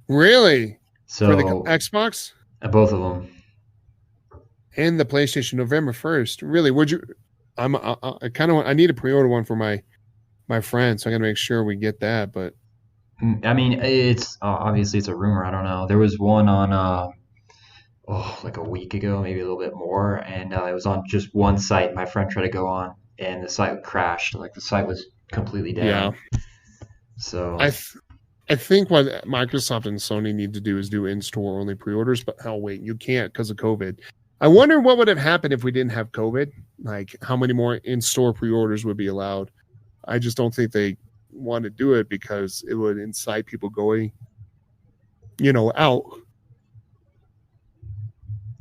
Really? For the So Xbox both of them. and the PlayStation November 1st. Really? Would you? I kind of I need a pre-order one for my friend, so I got to make sure we get that. But I mean, it's obviously it's a rumor. I don't know. There was one on like a week ago, maybe a little bit more, and it was on just one site. My friend tried to go on, and the site crashed. Like the site was completely down. yeah, So I think what Microsoft and Sony need to do is do in-store only pre-orders. But hell, wait, you can't because of COVID. I wonder what would have happened if we didn't have COVID. Like, how many more in-store pre-orders would be allowed? I just don't think they want to do it because it would incite people going, out.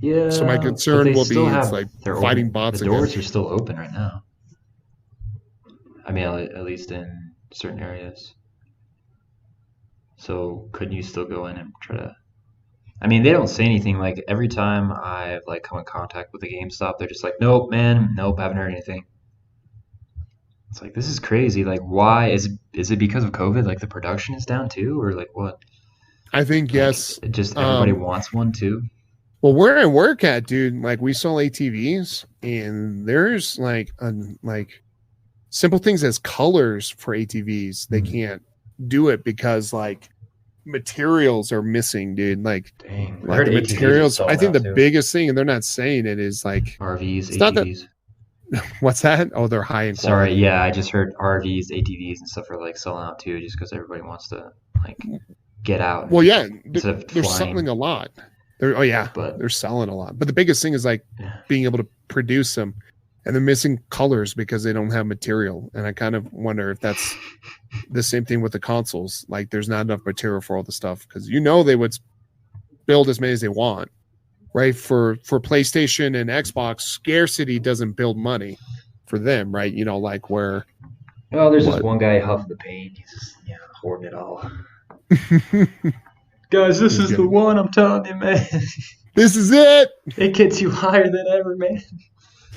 yeah. So my but concern they will be still it's have like they're fighting open. bots The again. doors are still open right now. I mean, at least in certain areas. So couldn't you still go in and try to? I mean, they don't say anything. Like every time I've like come in contact with a GameStop, they're just like, "Nope, man, nope, haven't heard anything." It's like this is crazy. Like, why is it because of COVID? Like the production is down too, or like what? I think Like yes. just everybody wants one too. Well, where I work at, dude, like we sell ATVs, and there's like simple things as colors for ATVs. They Mhm. can't do it because like materials are missing, dude. Like Dang, I like heard the ATVs are materials. sold I think out the too. biggest thing, and they're not saying it, is like RVs, it's not that. ATVs. What's that? Oh, they're high in Sorry, quality. yeah, I just heard RVs, ATVs, and stuff are like selling out too, just because everybody wants to like get out Well, yeah, instead of they're flying. selling a lot. They're But they're selling a lot. But the biggest thing is like yeah, being able to produce them, and they're missing colors because they don't have material. And I kind of wonder if that's the same thing with the consoles. Like, there's not enough material for all the stuff because they would build as many as they want, right? For PlayStation and Xbox, scarcity doesn't build money for them, right? Like where well, there's just what? one guy huffing the paint. He's just hoarding it all. Guys, this is the one. I'm telling you, man. This is it. It gets you higher than ever, man.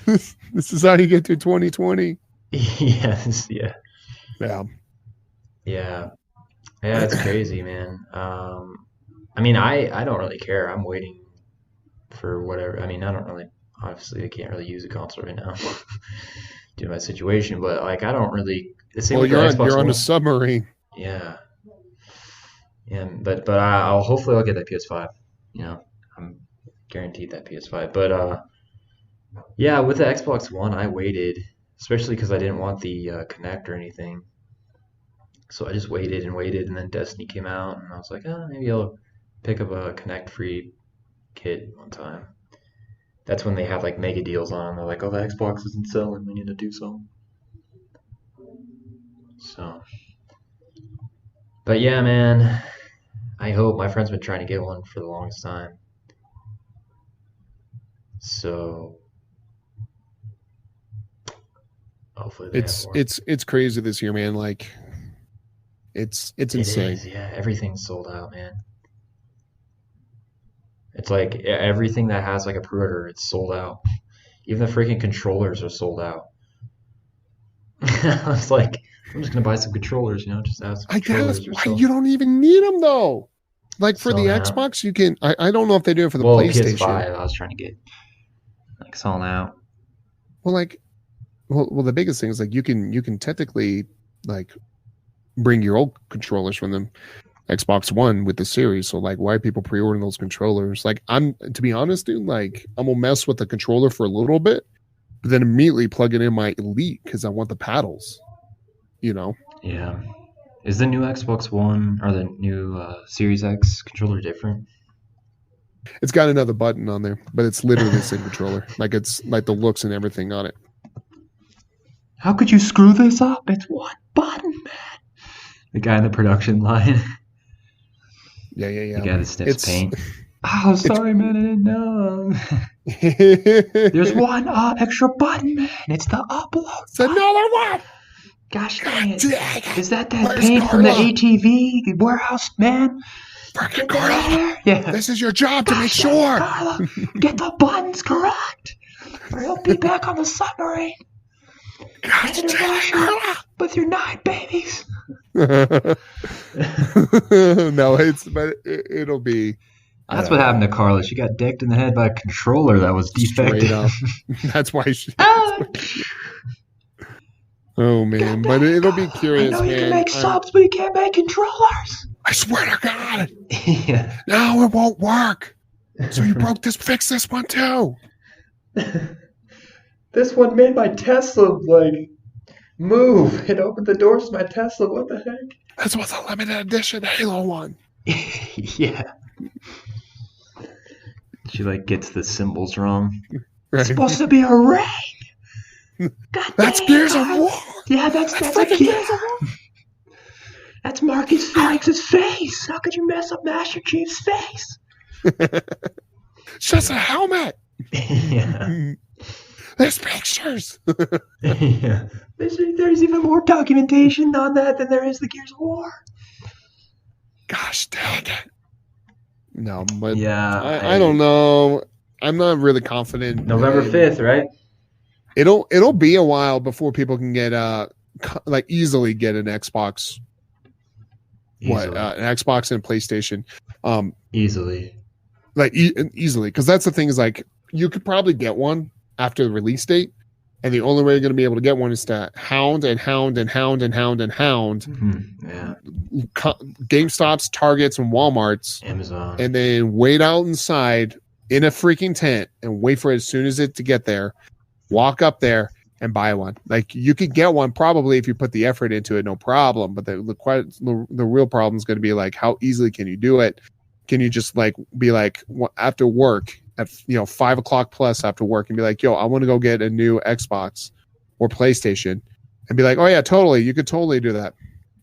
This is how you get to 2020. Yes, yeah, Yeah. yeah, yeah. It's crazy, man. I mean, I don't really care. I'm waiting for whatever. I mean, I don't really. Obviously, I can't really use a console right now due to my situation. But like, I don't really. The same Well, with the Xbox you're on One. a submarine. Yeah, yeah. But I'll hopefully get that PS5. I'm guaranteed that PS5. But yeah, with the Xbox One, I waited, especially because I didn't want the Kinect or anything. So I just waited and waited, and then Destiny came out, and I was like, maybe I'll pick up a Kinect-free kit one time. That's when they have like mega deals on. They're like, oh, the Xbox isn't selling. We need to do something. So, but yeah, man, I hope my friend's been trying to get one for the longest time. So hopefully they have one. It's crazy this year, man. Like it's It insane. is, yeah. Everything's sold out, man. It's like everything that has like a pre-order, it's sold out. Even the freaking controllers are sold out. I was like, I'm just gonna buy some controllers, just have some I controllers guess or why so. you don't even need them though. Like for the Selling out. Xbox, you can. I don't know if they do it for the Well, PlayStation. PS5, I was trying to get like selling out. Well, the biggest thing is like you can technically like bring your old controllers from the Xbox One with the series. So like, why are people pre-ordering those controllers? Like, to be honest, dude, like I'm gonna mess with the controller for a little bit, but then immediately plug it in my Elite because I want the paddles. Yeah. Is the new Xbox One or the new Series X controller different? It's got another button on there, but it's literally the same controller. Like it's like the looks and everything on it. How could you screw this up? It's one button, man. The guy in the production line. Yeah. The guy that snips paint. Oh, sorry, man. I didn't know. There's one extra button, man. It's the upload. It's another one. Gosh dang it. Dang it. Is that Where's paint from the Carla? ATV warehouse, man? Freaking Get that out Carla. here. Yeah. This is your job to make Gosh dang it, sure. Carla, get the buttons correct, or you'll be back on the submarine. Gosh Headed to dang it, Russia Carla. with your 9 babies. No, but it'll be. That's what happened to Carla. She got decked in the head by a controller that was defective. Straight up. That's why she. Ah! Oh man, but it'll be curious, I know you man. can make subs, but you can't make controllers. I swear to God. Yeah. No, it won't work. So you broke this. Fix this one too. This one made my Tesla move. It opened the doors to my Tesla. What the heck? This was a limited edition Halo one. Yeah. She gets the symbols wrong. Right. It's supposed to be a ring. God That's dang, Gears of Carla. War. Yeah, that's freaking Gears of War. That's Marcus Phoenix's face. How could you mess up Master Chief's face? It's just a helmet. Yeah. There's pictures. Yeah. There's even more documentation on that than there is the Gears of War. Gosh dang it. No, but Yeah. I don't know. I'm not really confident. November 5th, right? It'll be a while before people can get easily get an Xbox. Easily. An Xbox and a PlayStation. Easily. Easily, because that's the thing is you could probably get one after the release date, and the only way you're going to be able to get one is to hound. Mm-hmm. Yeah. GameStops, Targets, and Walmarts, Amazon, and then wait out inside in a freaking tent and wait for it as soon as it to get there. Walk up there and buy one. You could get one probably if you put the effort into it, no problem. But the real problem is going to be how easily can you do it? Can you just be after work at 5 o'clock plus after work and be yo, I want to go get a new Xbox or PlayStation, and be oh yeah, totally, you could totally do that,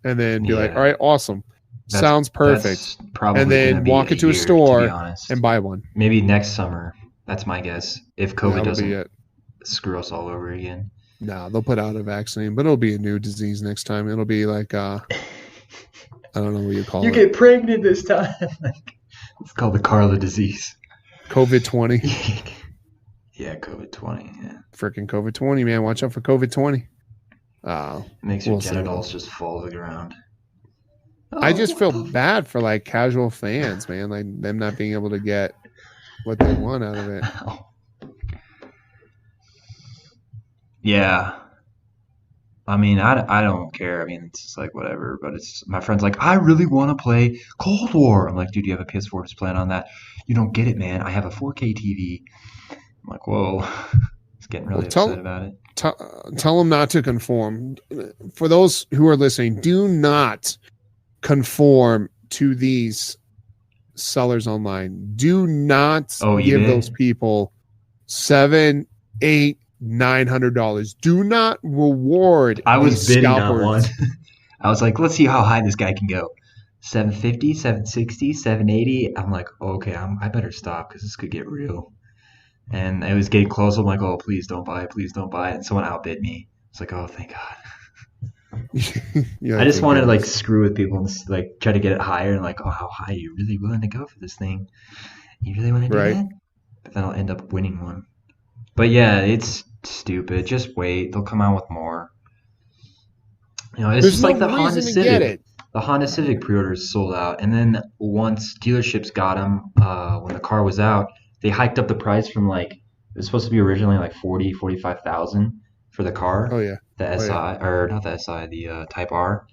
and then be all right, awesome, sounds perfect, and then walk into a store and buy one. Maybe next summer. That's my guess. If COVID That'll doesn't screw us all over again. No, they'll put out a vaccine, but it'll be a new disease next time. It'll be I don't know what you call it. You get pregnant this time. It's called the Carla disease. COVID-20. Yeah, COVID-20. Yeah. Freaking COVID-20, man. Watch out for COVID-20. Makes your genitals just fall to the ground. I just feel bad for casual fans, man. Them not being able to get what they want out of it. Yeah. I mean, I don't care. I mean, it's just whatever. But it's my friend's I really want to play Cold War. I'm dude, you have a PS4 to play on that? You don't get it, man. I have a 4K TV. I'm whoa. He's getting really upset about it. Tell them not to conform. For those who are listening, do not conform to these sellers online. Do not give those people $700, $800, $900. Do not reward. I was bidding scalpers. on one. I was let's see how high this guy can go. 750, 760, 780. I'm okay, I better stop because this could get real. And it was getting close. I'm oh, please don't buy it. Please don't buy it. And someone outbid me. It's oh, thank God. I just wanted to screw with people and try to get it higher and oh, how high are you really willing to go for this thing? You really want to do that? But then I'll end up winning one. But yeah, it's stupid. Just wait. They'll come out with more. It's There's just no the Honda reason to get Civic. it. The Honda Civic pre-orders sold out, and then once dealerships got them, when the car was out, they hiked up the price from it was supposed to be originally 45,000 for the car. Oh yeah. The SI or not the SI, the Type R,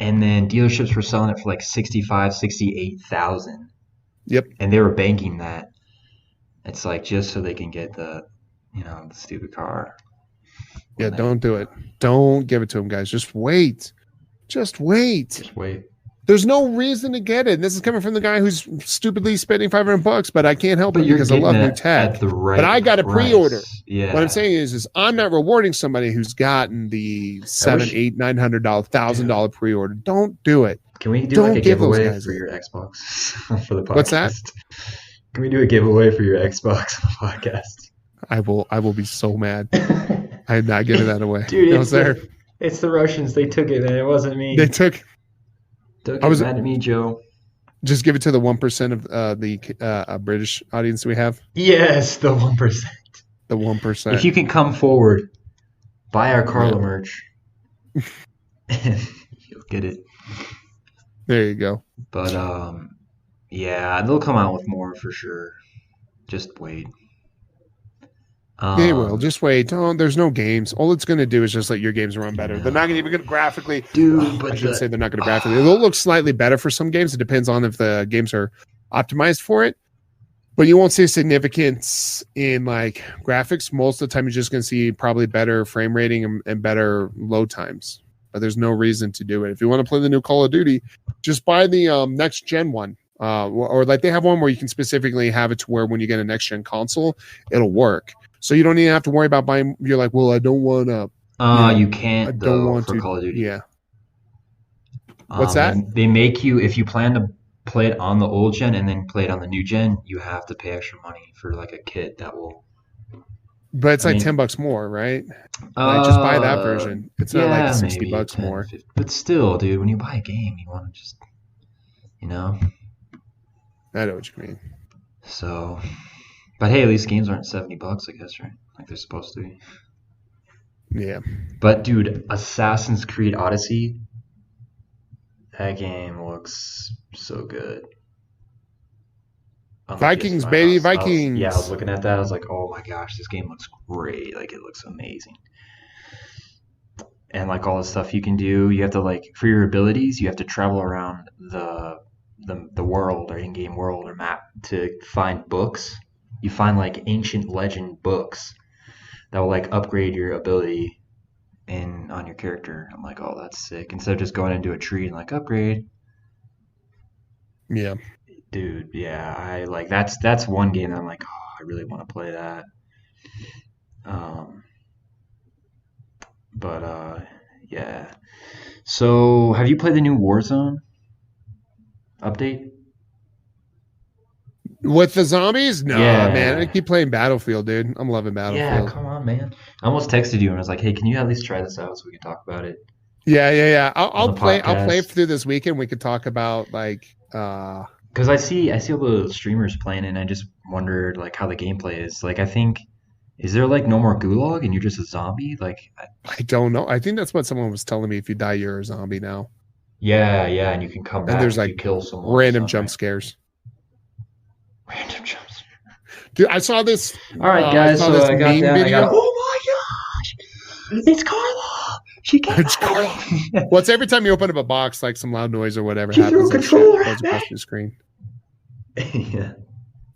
and then dealerships were selling it for 65, 68,000. Yep. And they were banking that. It's just so they can get the the stupid car. Yeah, don't do it. Don't give it to them, guys. Just wait. Just wait. There's no reason to get it. And this is coming from the guy who's stupidly spending $500, but I can't help it because I love new tech. But I got a pre-order. Yeah. What I'm saying is I'm not rewarding somebody who's gotten the $700, $800, $900, $1,000 pre-order. Don't do it. Can we do a giveaway for your Xbox for the podcast? What's that? Can we do a giveaway for your Xbox on the podcast? I will be so mad. I'm not giving that away. Dude, I was there. It's the Russians. They took it, man. It wasn't me. They took. Don't get mad at me, Joe. Just give it to the 1% of the British audience we have. Yes, the 1%. The 1%. If you can come forward, buy our Carla merch, and you'll get it. There you go. But yeah, they'll come out with more for sure. Just wait. They will. Just wait. There's no games. All it's going to do is just let your games run better. They're not even going to graphically. Dude, but I shouldn't say they're not going to graphically. They'll look slightly better for some games. It depends on if the games are optimized for it. But you won't see significance in like graphics. Most of the time, you're just going to see probably better frame rating and better load times. But there's no reason to do it. If you want to play the new Call of Duty, just buy the next gen one. Or like they have one where you can specifically have it to where when you get a next gen console, it'll work. So you don't even have to worry about buying. You're like, well, I don't want to. You can't. I don't want to. Call of Duty. Yeah. What's that? They make you, if you plan to play it on the old gen and then play it on the new gen, you have to pay extra money for like a kit that will. But it's like $10 more, right? Like just buy that version. It's not like $60 10, more. 50. But still, dude, when you buy a game, you want to just, I know what you mean. So. But hey, at least games aren't $70, I guess, right? Like they're supposed to be. Yeah. But dude, Assassin's Creed Odyssey, that game looks so good. Vikings, baby, Vikings. I was looking at that. I was like, oh my gosh, this game looks great. Like it looks amazing. And like all the stuff you can do, you have to like for your abilities, you have to travel around the world or in-game world or map to find books. You find like ancient legend books that will like upgrade your ability on your character. I'm like, oh, that's sick. Instead of just going into a tree and like upgrade. Yeah. Dude, yeah, I like that's one game that I'm like, oh, I really want to play that. Yeah. So, have you played the new Warzone update? With the zombies? No, Yeah. man. I keep playing Battlefield, dude. I'm loving Battlefield. Yeah, come on, man. I almost texted you and I was like, hey, can you at least try this out so we can talk about it? Yeah. I'll play podcast. through this weekend. We could talk about like because I see all the streamers playing it and I just wondered like how the gameplay is. Like I think is there like no more gulag and you're just a zombie? Like I don't know. I think that's what someone was telling me. If you die, you're a zombie now. Yeah, and you can come back and there's if like you kill someone. Random jump scares. Random jumps. Dude, I saw this. All right, guys. So I got that. Video. Oh my gosh! It's Carla. She came. It's Carla. Well, it's every time you open up a box, like some loud noise or whatever she happens. Threw a controller goes across the screen. Yeah.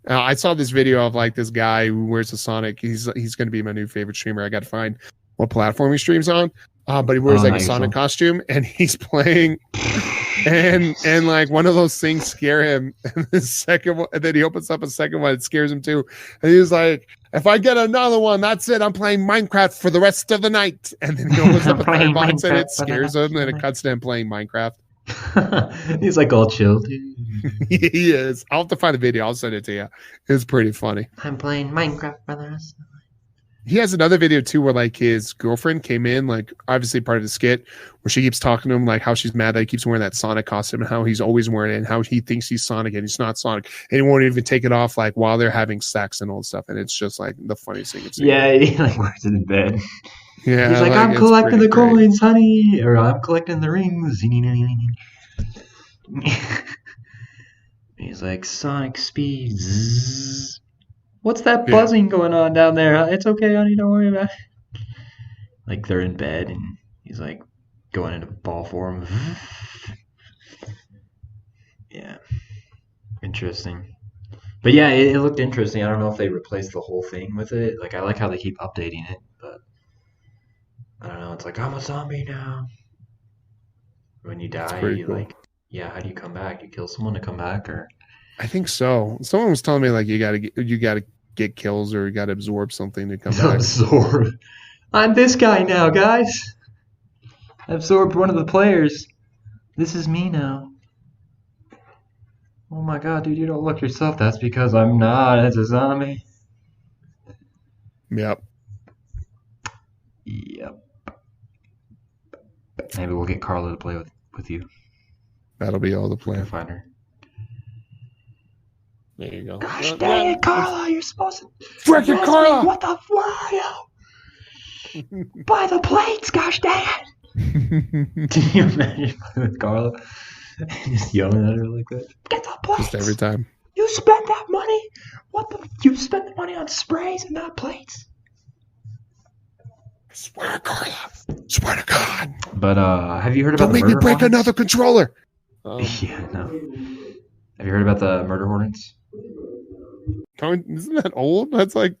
I saw this video of like this guy who wears a Sonic. He's going to be my new favorite streamer. I got to find what platform he streams on. But he wears like a Sonic costume and he's playing. And like one of those things scare him, and the second one, and then he opens up a second one, it scares him too. And he's like, "If I get another one, that's it. I'm playing Minecraft for the rest of the night." And then he opens up a third box, and it scares him, and it cuts to him playing Minecraft. He's like all chill, dude. He is. I'll have to find a video. I'll send it to you. It's pretty funny. I'm playing Minecraft for the rest of the night. He has another video too where like his girlfriend came in, like obviously part of the skit, where she keeps talking to him like how she's mad that he keeps wearing that Sonic costume and how he's always wearing it and how he thinks he's Sonic and he's not Sonic and he won't even take it off like while they're having sex and all that stuff. And it's just like the funniest thing. Yeah, he like wears it in bed. Yeah, he's like I'm collecting the coins, honey, or I'm collecting the rings. He's like Sonic speed. Zzz. What's that buzzing going on down there? It's okay, honey. Don't worry about it. Like they're in bed and he's like going into ball form. Yeah. Interesting. But yeah, it looked interesting. I don't know if they replaced the whole thing with it. Like I like how they keep updating it, but I don't know. It's like I'm a zombie now. When you die, you cool. Like, yeah. How do you come back? You kill someone to come back, or? I think so. Someone was telling me like you gotta get kills or you gotta absorb something to come back. Absorb. I'm this guy now, guys. I absorbed one of the players. This is me now. Oh my god, dude, you don't look yourself. That's because I'm not as a zombie. Yep. Yep. Maybe we'll get Carla to play with you. That'll be all the We can plan. find her. There you go. Gosh dang it, Carla! You're supposed to. Frickin' Carla! What the fuck? Buy the plates, gosh dang it! Can you imagine playing with Carla? Just yelling at her like that. Get the plates! Just every time. You spent that money? What the? You spent the money on sprays and not plates? I swear to Carla. Swear to God. But have you heard about Don't the make me murder break hornets? another controller. Yeah, no. Have you heard about the murder hornets? Isn't that old? That's like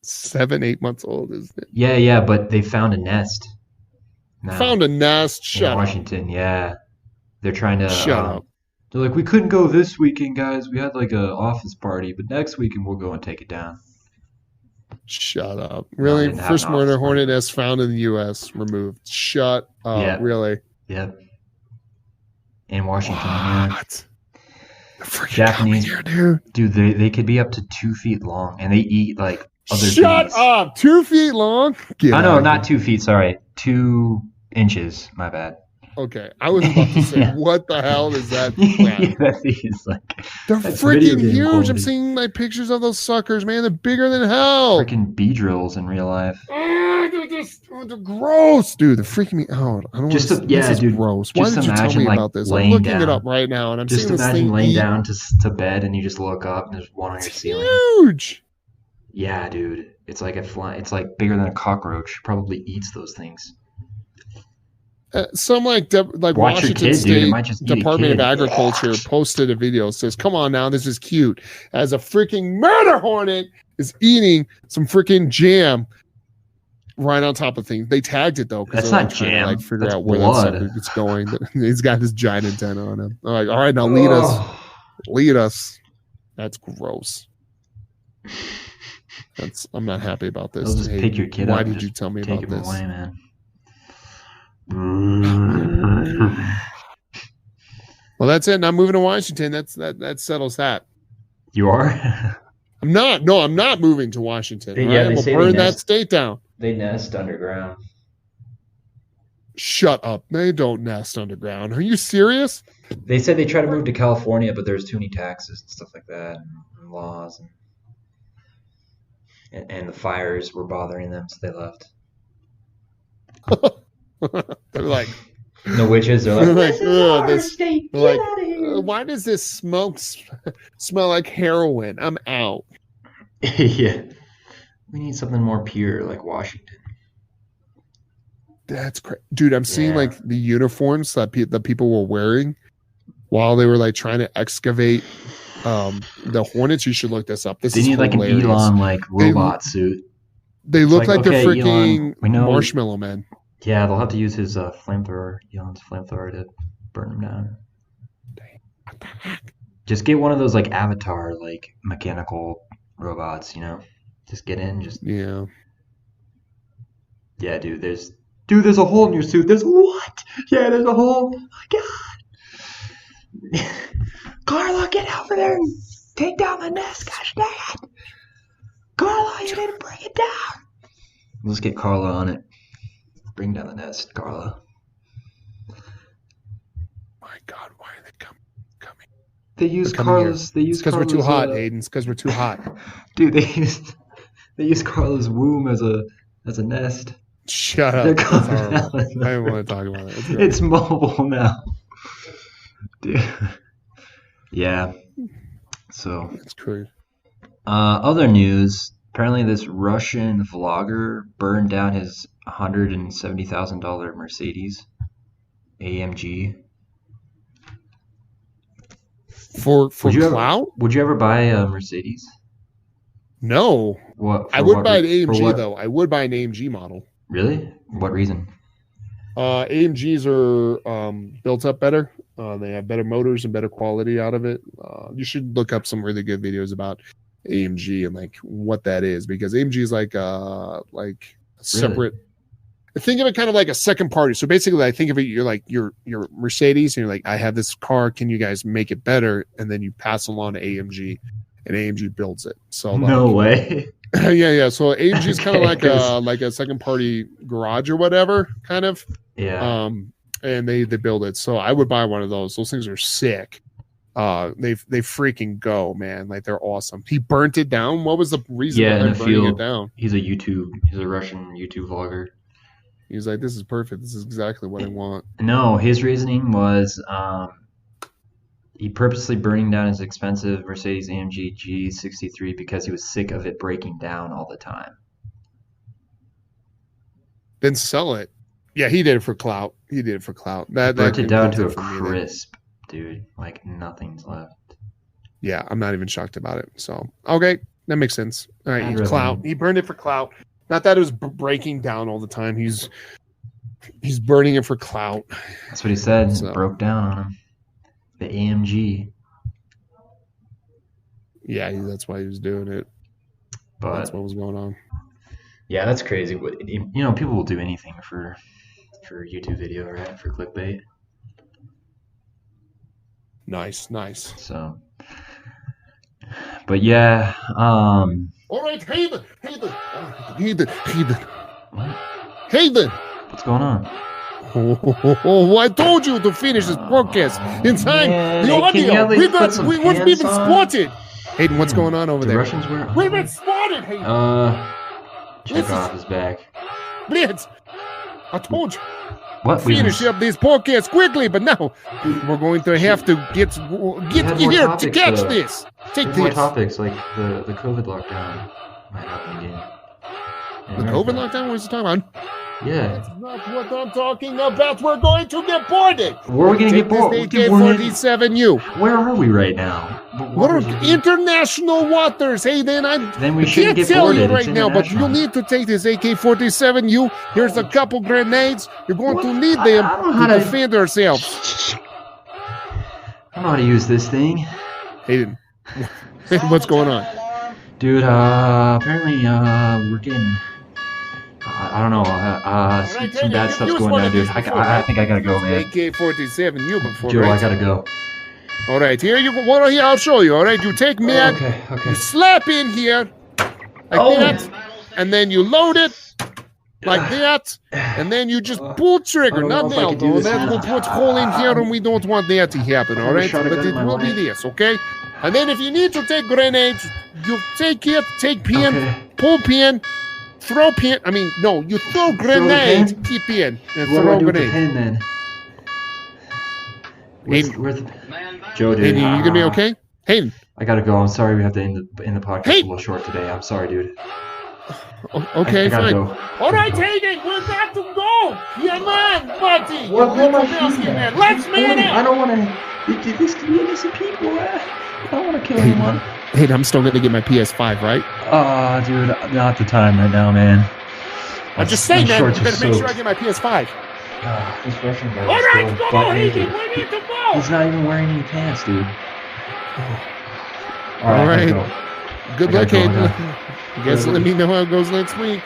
7-8 months old, isn't it? Yeah, but they found a nest. Now, Found a nest. in Shut up. Washington, yeah. They're trying to. Shut up. They're like, we couldn't go this weekend, guys. We had like a office party, but next weekend we'll go and take it down. Shut up. No, Really? they didn't have First an murder office hornet party. nest found in the U.S. removed. Shut up. Yeah. Really? Yep. In Washington, yeah. What? The freaking Japanese- here, dude. Dude, they could be up to 2 feet long, and they eat like other Shut bees. up. 2 feet long? Get Oh out no, of not here. 2 feet. Sorry, 2 inches. My bad. Okay. I was about to say, Yeah. what the hell is that crap? That thing is like They're That's video freaking game huge. quality. I'm seeing like pictures of those suckers, man. They're bigger than hell. freaking bee drills in real life. They're gross, dude. They're freaking me out. I don't Just want to- to. yeah, This is dude, gross. Why just did you tell imagine, me like, about this? I'm laying looking it down. up right now, and I'm Just seeing this imagine thing laying eat. down to bed and you just look up and there's one on your It's ceiling. huge. Yeah, dude. It's like a fly. It's like bigger than a cockroach. Probably eats those things. Some like Watch your Washington kid, dude. It State might just eat a Department of kid. Agriculture posted a video. Says, "Come on now, this is cute." As a freaking murder hornet is eating some freaking jam right on top of things. They tagged it though That's they're not trying jam. to like figure That's out where blood. that sucker is going. He's got this giant antenna on him. I'm like, all right, now lead us. Ugh. Lead us. That's gross. I'm not happy about this. They'll just Hey, pick your kid why up and did you just tell me Take about him this? away, man. Well, that's it. And I'm moving to Washington. That settles that. You are? I'm not. No, I'm not moving to Washington. Yeah, all right? they I'm say gonna they burn that nest- state down. They nest underground. Shut up. They don't nest underground. Are you serious? They said they tried to move to California, but there's too many taxes and stuff like that, and laws, and the fires were bothering them, so they left. They're like, The witches are they're like, like, ugh, this. state. They're like, why does this smoke smell like heroin? I'm out. Yeah. We need something more pure, like Washington. That's crazy, dude. I'm seeing Yeah. like the uniforms that the people were wearing while they were like trying to excavate the Hornets. You should look this up. This They is need like hilarious. an Elon like robot suit. They It's look like, like they're okay, freaking Elon, we know- marshmallow men. Yeah, they'll have to use his flamethrower, Elon's flamethrower, to burn him down. What the heck? Just get one of those like Avatar like mechanical robots, you know. Just get in, just Yeah. yeah, dude. There's a hole in your suit. There's what? Yeah, there's a hole. Oh my god. Carla, get over there and take down the nest. Gosh dang it. Carla, you need to bring it down. Let's get Carla on it. Bring down the nest, Carla. My God, why are they coming? They use They're coming Carla's. They use It's because we're too Carla's, hot, Hayden. It's because we're too hot. Dude, they use Carla's womb as a nest. Shut up. They're That's coming horrible. out. I don't want to talk about it. It's gross. It's mobile now. Dude. Yeah. So, It's crazy. other news. Apparently, this Russian vlogger burned down his $170,000 Mercedes AMG. For Would you clout? Would you ever buy a Mercedes? No. What? I for would what buy an re- for AMG what- though. I would buy an AMG model. Really? What reason? AMGs are built up better. They have better motors and better quality out of it. You should look up some really good videos about AMG and like what that is, because AMG is like a separate. think of it kind of like a second party. So basically, I think of it, you're like your Mercedes, and you're like, I have this car. Can you guys make it better? And then you pass along to AMG, and AMG builds it. So like, No way. yeah. So AMG is kind of Okay, like a second party garage or whatever, kind of. Yeah. And they build it. So I would buy one of those. Those things are sick. They freaking go, man. Like they're awesome. He burnt it down. What was the reason Yeah, in behind the burning it field. down? He's a Russian YouTube vlogger. He was like, this is perfect. This is exactly what I want. No, his reasoning was he purposely burning down his expensive Mercedes-AMG G63 because he was sick of it breaking down all the time. Then sell it. Yeah, he did it for clout. That Burnt it down to a for me then. crisp, dude. Like nothing's left. Yeah, I'm not even shocked about it. So okay, that makes sense. All right, I'd he's rather- clout. He burned it for clout. Not that it was breaking down all the time. He's burning it for clout. That's what he said. So- It broke down on him. The AMG. Yeah, that's why he was doing it. That's But what was going on. yeah, that's crazy. You know, people will do anything for YouTube video, right? For clickbait. Nice. So, but yeah, All right, Hayden. what? Hayden. What's going on? Oh, I told you to finish this podcast in time. Man, The can you audio. at least put some We've pants been on? spotted. Hayden, what's going on over The there? Russians were. We've been spotted, Hayden. Chekhov is back. Blitz. I told you. What? We Finish up this podcast quickly, but now we're going to have to get had you more here to topics, catch though. this. Take More this. topics like the COVID lockdown might happen again. In The America. COVID lockdown? What's the time on? Yeah. That's not what I'm talking about. We're going to get boarded. Where are we gonna get bored? Take this AK-47U. Where are we right now? What are international waters? Hey, then I Then we shouldn't can't get tell you boarded. right It's now, but you international. need to take this AK-47U. Here's a couple grenades. You're going to need them I don't know how to to- defend ourselves. I don't know how to use this thing. Hayden, what's going on? Dude, apparently, we're getting... I don't know, some bad stuff's going down, dude. I think I gotta go, man. AK-47U before, Joe, I right? gotta go. All right, here you go. Well, here, I'll show you. All right, you take me out. Okay. You slap in here like Oh. that, and then you load it like that, and then you just pull trigger, I don't know not if I nail, can do though. this That now. will put hole in here, and we don't want that to happen, all I right? shot a But gun it in my will be life. this, okay? And then if you need to take grenades, you take it, take pin, Okay. pull pin, throw pin. I mean, no, you throw grenade, keep pin, and What do I throw do with the grenade. pen, then? Hayden. Where's the... Joe, dude. Hayden, you gonna be okay? Hayden, I gotta go. I'm sorry we have to end the podcast Hey! a little short today. I'm sorry, dude. okay, I gotta fine. go. All right, Hayden, we're got to go. Come on, buddy. What am I Let's doing? man. Let's man I up. don't want to... This could be innocent people. I don't want to kill anyone. Hayden, I'm still gonna get my PS5, right? Dude, not the time right now, man. I'm just saying, My man. shorts You are better make sure I soaked. get my PS5. This Russian guy All is right, still go, butt Hayden. naked. We need to go. He's not even wearing any pants, dude. All I right. gotta Good I luck, gotta go Hayden. now. I guess let me know how it goes next week.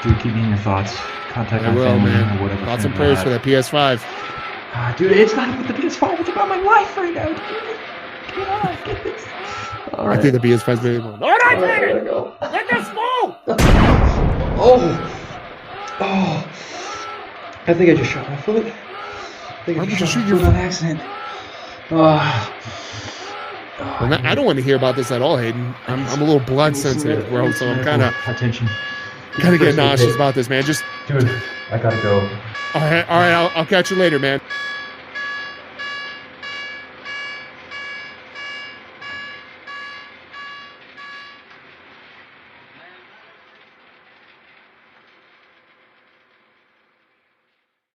Dude, keep me in your thoughts. Contact I my will, family man. or whatever. Thoughts and friend prayers I for have. that PS5. Dude, it's not about the PS5. It's about my life right now, dude. Come on, get this. All right. I think the PS5 is very important. All right, All right, I Hayden. gotta go. Let us go. Oh. I think I just shot my foot. I think Why I would just you shot shoot my your foot on accident. Well, I don't want to hear about this at all, Hayden. I'm a little blood sensitive, bro, so I'm kind of attention. getting nauseous about this, man. Just Dude, I gotta go. all right. I'll catch you later, man.